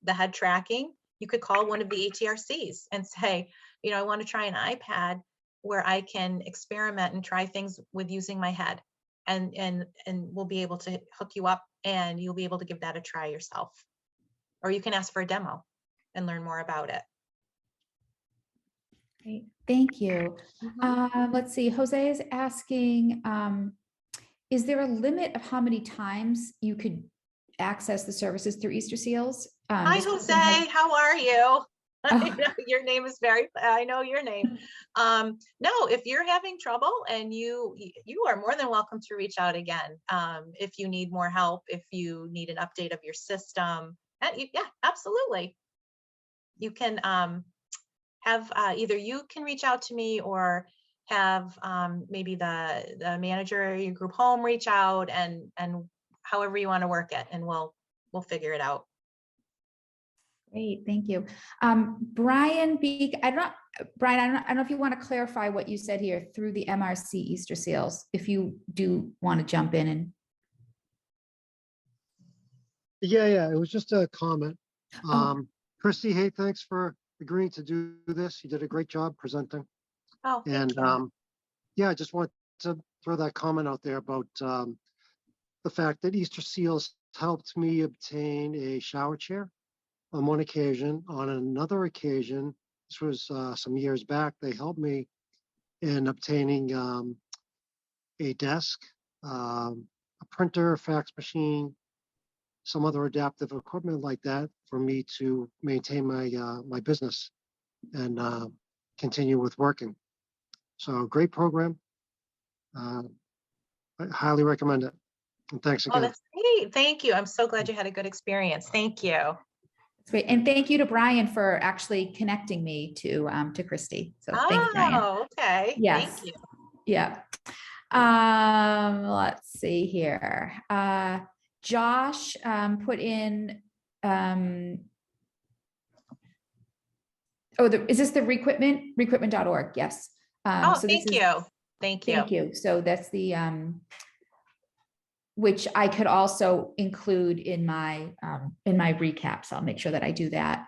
the head tracking, you could call one of the ATRCs and say, I want to try an iPad where I can experiment and try things with using my head, and we'll be able to hook you up, and you'll be able to give that a try yourself. Or you can ask for a demo and learn more about it. Great, thank you. Let's see, Jose is asking, is there a limit of how many times you could access the services through Easterseals? Hi, Jose, how are you? Your name is I know your name. No, if you're having trouble, and you are more than welcome to reach out again. If you need more help, if you need an update of your system, yeah, absolutely. You can have either you can reach out to me, or have maybe the manager of your group home reach out, and however you want to work it, and we'll figure it out. Great, thank you. Brian Beek, I don't know if you want to clarify what you said here through the MRC Easterseals, if you do want to jump in and. Yeah, it was just a comment. Kristi, hey, thanks for agreeing to do this. You did a great job presenting. Oh, and yeah, I just want to throw that comment out there about the fact that Easterseals helped me obtain a shower chair on one occasion. On another occasion, this was some years back, they helped me in obtaining a desk, a printer, a fax machine, some other adaptive equipment like that for me to maintain my my business and continue with working. So great program. I highly recommend it. And thanks Oh, again. that's great. Thank you. I'm so glad you had a good experience. Thank you. That's great. And thank you to Brian for actually connecting me to Kristi. So thanks, Brian. Oh, okay. Yes. Thank you. Yeah. Let's see here. Josh put in, is this the Requipment? Requipment.org. Yes. Oh, so thank this is, you. Thank you. Thank you. So that's the, which I could also include in my recap. So I'll make sure that I do that.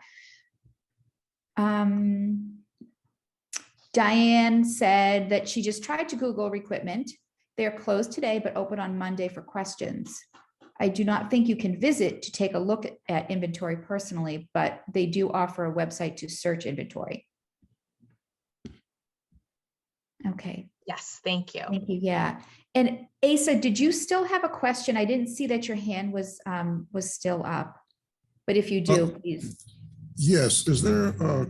Diane said that she just tried to Google Requipment. They're closed today, but open on Monday for questions. I do not think you can visit to take a look at inventory personally, but they do offer a website to search inventory. Okay. Yes, thank you. Thank you. Yeah. And Asa, did you still have a question? I didn't see that your hand was still up, but if you do, please. Yes. Is there, by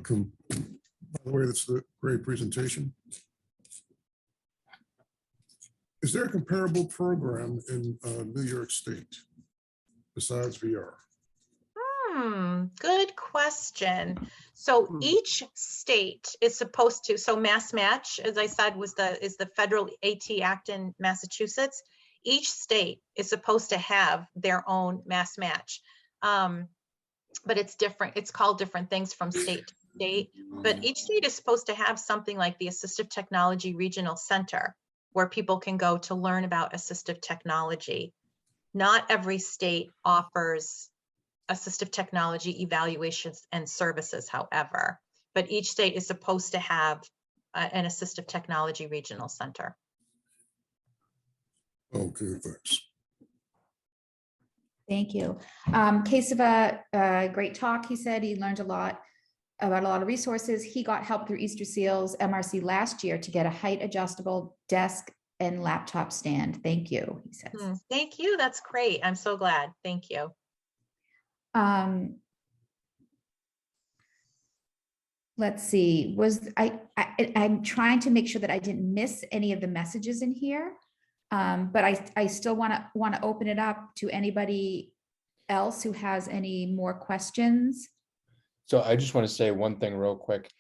the way, that's a great presentation. Is there a comparable program in New York State besides VR? Good question. So each state is supposed to, so Mass Match, as I said, is the federal AT Act in Massachusetts. Each state is supposed to have their own Mass Match. But it's different. It's called different things from state to state. But each state is supposed to have something like the Assistive Technology Regional Center, where people can go to learn about assistive technology. Not every state offers assistive technology evaluations and services, however, but each state is supposed to have an assistive technology regional center. Okay, thanks. Thank you. Case of a great talk. He said he learned a lot about a lot of resources. He got help through Easterseals MRC last year to get a height adjustable desk and laptop stand. Thank you, he says. Thank you. That's great. I'm so glad. Thank you. Let's see, I'm trying to make sure that I didn't miss any of the messages in here. But I still want to open it up to anybody else who has any more questions. So I just want to say one thing real quick.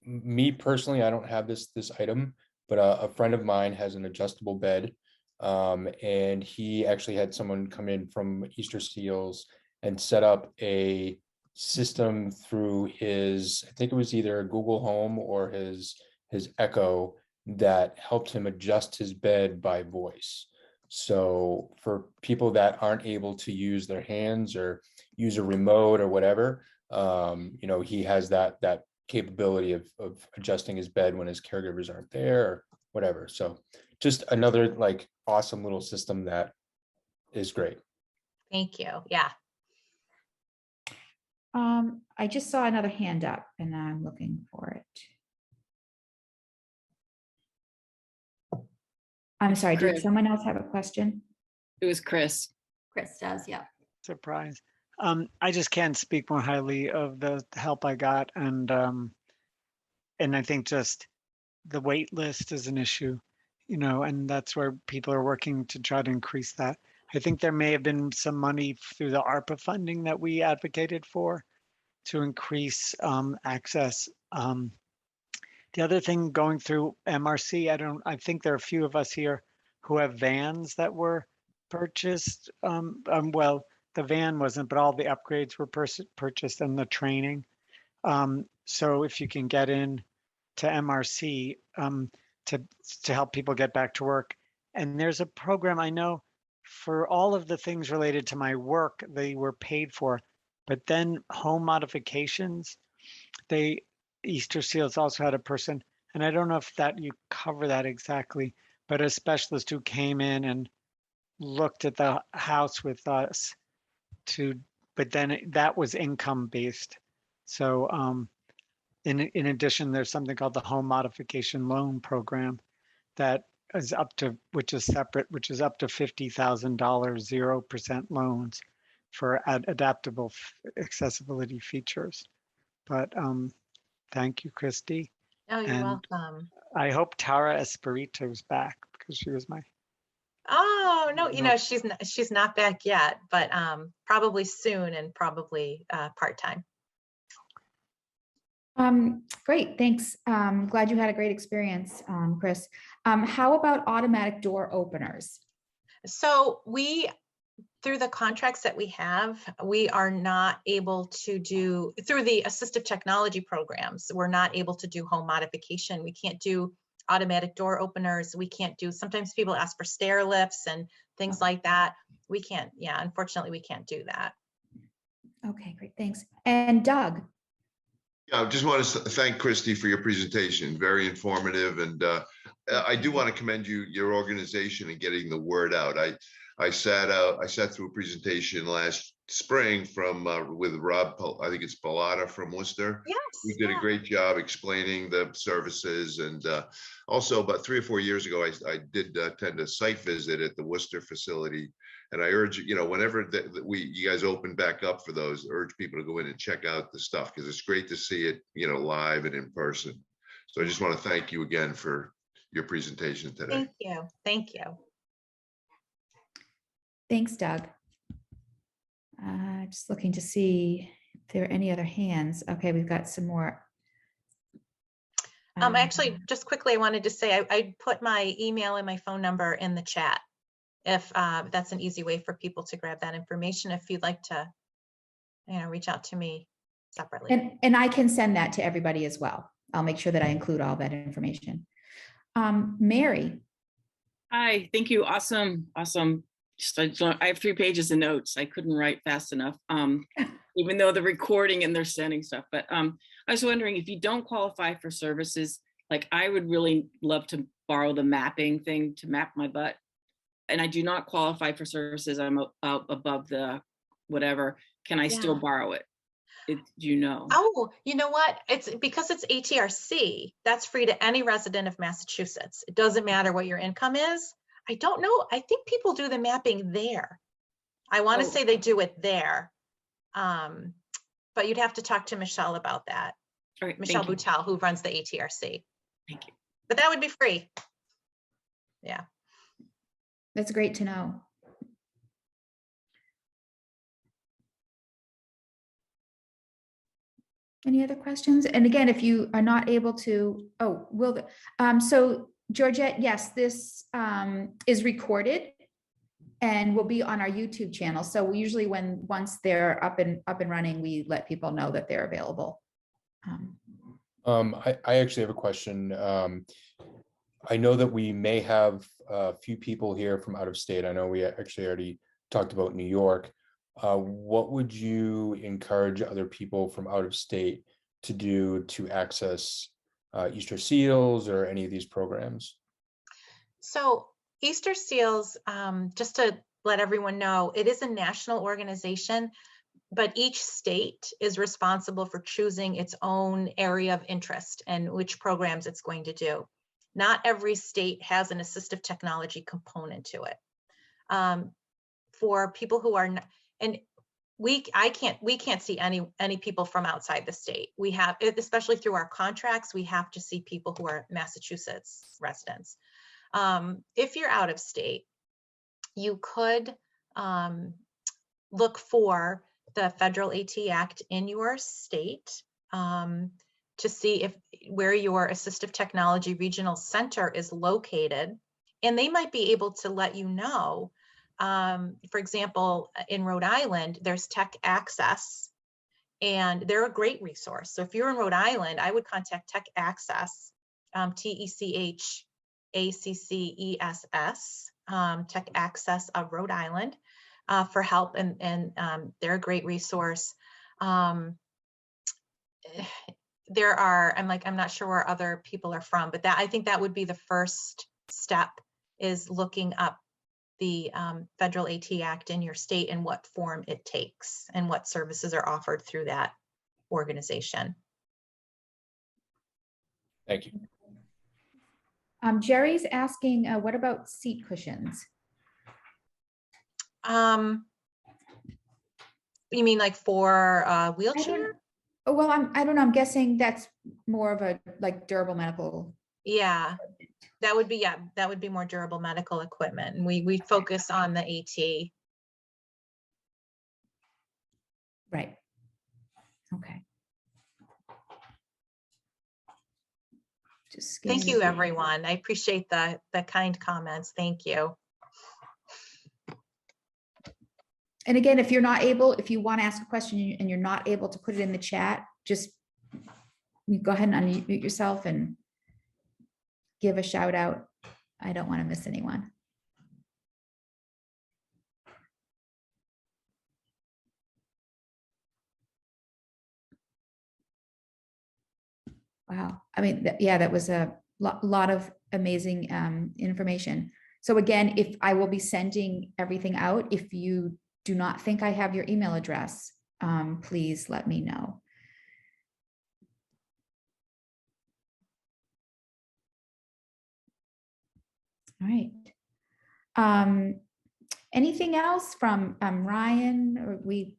Me personally, I don't have this item, but a friend of mine has an adjustable bed, and he actually had someone come in from Easterseals and set up a system through his, I think it was either Google Home or his Echo, that helped him adjust his bed by voice. So for people that aren't able to use their hands or use a remote or whatever, you know, he has that capability of adjusting his bed when his caregivers aren't there or whatever. So just another like awesome little system that is great. Thank you. Yeah. I just saw another hand up and I'm looking for it. I'm sorry, did someone else have a question? It was Chris. Chris does, yeah. Surprise. I just can't speak more highly of the help I got, and I think just the wait list is an issue, you know, and that's where people are working to try to increase that. I think there may have been some money through the ARPA funding that we advocated for to increase access. The other thing going through MRC, I think there are a few of us here who have vans that were purchased. Well, the van wasn't, but all the upgrades were purchased and the training. So if you can get in to MRC to help people get back to work. And there's a program I know for all of the things related to my work, they were paid for, but then home modifications, Easterseals also had a person, and I don't know if that you cover that exactly, but a specialist who came in and looked at the house with us but then that was income based. So in addition, there's something called the home modification loan program that is up to, which is separate, which is up to $50,000, 0% loans. for adaptable accessibility features. But thank you, Kristi. Oh, you're And welcome. I hope Tara Espirito is back because she was my. Oh, no, No. she's not back yet, but probably soon and probably part-time. Great, thanks. Glad you had a great experience, Chris. How about automatic door openers? So through the contracts that we have, we are not able to do, through the assistive technology programs, we're not able to do home modification. We can't do automatic door openers. We can't do, sometimes people ask for stair lifts and things like that. We can't, yeah, unfortunately, we can't do that. Okay, great, thanks. And Doug? Yeah, I just want to thank Kristi for your presentation. Very informative, and I do want to commend your organization in getting the word out. I sat through a presentation last spring from with Rob, I think it's Pilata from Worcester. Yes. We did a great job explaining the services, and also about 3 or 4 years ago, I did attend a site visit at the Worcester facility. And I urge, whenever you guys open back up for those, urge people to go in and check out the stuff, because it's great to see it, live and in person. So I just want to thank you again for your presentation today. Thank you. Thank you. Thanks, Doug. Just looking to see if there are any other hands. Okay, we've got some more. Actually, just quickly, I wanted to say I put my email and my phone number in the chat. If that's an easy way for people to grab that information, if you'd like to, reach out to me separately. And I can send that to everybody as well. I'll make sure that I include all that information. Mary. Hi, thank you. Awesome. I have 3 pages of notes. I couldn't write fast enough, even though the recording and they're sending stuff. But I was wondering, if you don't qualify for services, like I would really love to borrow the mapping thing to map my butt. And I do not qualify for services. I'm above the whatever. Can I still borrow it? Do you know? Oh, you know what? It's because it's ATRC. That's free to any resident of Massachusetts. It doesn't matter what your income is. I don't know. I think people do the mapping there. I want to say they do it there. But you'd have to talk to Michelle about that. All right, Michelle Boutel, who runs the ATRC. Thank you. But that would be free. Yeah. That's great to know. Any other questions? And again, if you are not able to, so Georgette, yes, this is recorded and will be on our YouTube channel. So we usually once they're up and running, we let people know that they're available. I actually have a question. I know that we may have a few people here from out of state. I know we actually already talked about New York. What would you encourage other people from out of state to do to access Easterseals or any of these programs? So Easterseals, just to let everyone know, it is a national organization, but each state is responsible for choosing its own area of interest and which programs it's going to do. Not every state has an assistive technology component to it. For people who are not, and we can't see any people from outside the state. We have, especially through our contracts, we have to see people who are Massachusetts residents. If you're out of state, you could look for the Federal AT Act in your state to see where your Assistive Technology Regional Center is located, and they might be able to let you know. For example, in Rhode Island, there's Tech Access, and they're a great resource. So if you're in Rhode Island, I would contact Tech Access, TECHACCESS, Tech Access of Rhode Island, for help, and they're a great resource. There are, I'm not sure where other people are from, but I think that would be the first step, is looking up the Federal AT Act in your state and what form it takes and what services are offered through that organization. Thank you. Jerry's asking, what about seat cushions? You mean like for I don't- wheelchair? Oh, well, I don't know. I'm guessing that's more of a like durable medical. Yeah, that would be more durable medical equipment. And we focus on the AT. Right. Okay. Just Thank scanning you, through. everyone. I appreciate the kind comments. Thank you. And again, if you're not able, if you want to ask a question and you're not able to put it in the chat, just you go ahead and unmute yourself and give a shout out. I don't want to miss anyone. Wow. I mean, yeah, that was a lot of amazing information. So again, if I will be sending everything out, if you do not think I have your email address, please let me know. All right. Anything else from Ryan or we?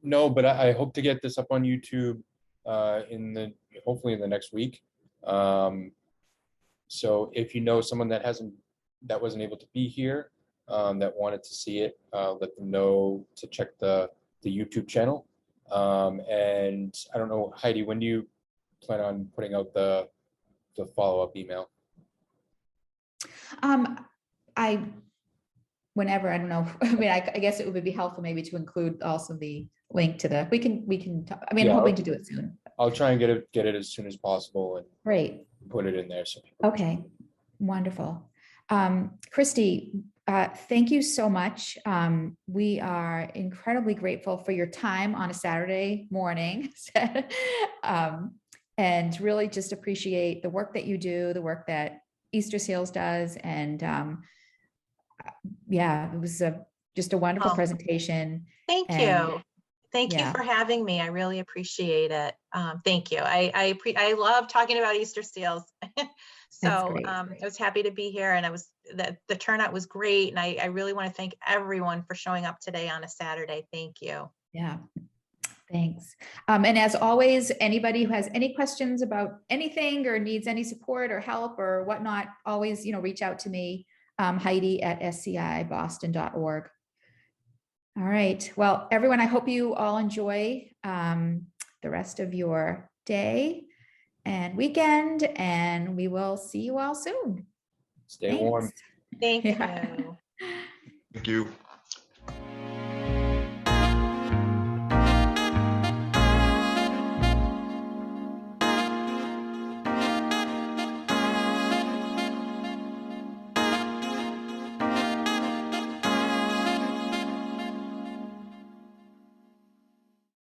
No, but I hope to get this up on YouTube hopefully in the next week. So if you know someone that wasn't able to be here, that wanted to see it, let them know to check the YouTube channel. And I don't know, Heidi, when do you plan on putting out the follow-up email? Whenever, I don't know. I mean, I guess it would be helpful maybe to include also the link to we can talk. I mean, Yeah, I'm hoping to do it soon. I'll try and get it as soon as possible and Great. put it in there. So Okay, wonderful. Kristi, thank you so much. We are incredibly grateful for your time on a Saturday morning. And really just appreciate the work that you do, the work that Easterseals does. And yeah, it was just a wonderful presentation. Thank you. Thank you yeah. for having me. I really appreciate it. Thank you. I love talking about Easterseals. So I was happy to be here, and the turnout was great. And I really want to thank everyone for showing up today on a Saturday. Thank you. Yeah. Thanks. And as always, anybody who has any questions about anything or needs any support or help or whatnot, always, reach out to me, Heidi at sciboston.org. All right. Well, everyone, I hope you all enjoy the rest of your day and weekend, and we will see you all soon. stay warm. Thank you. Thank you.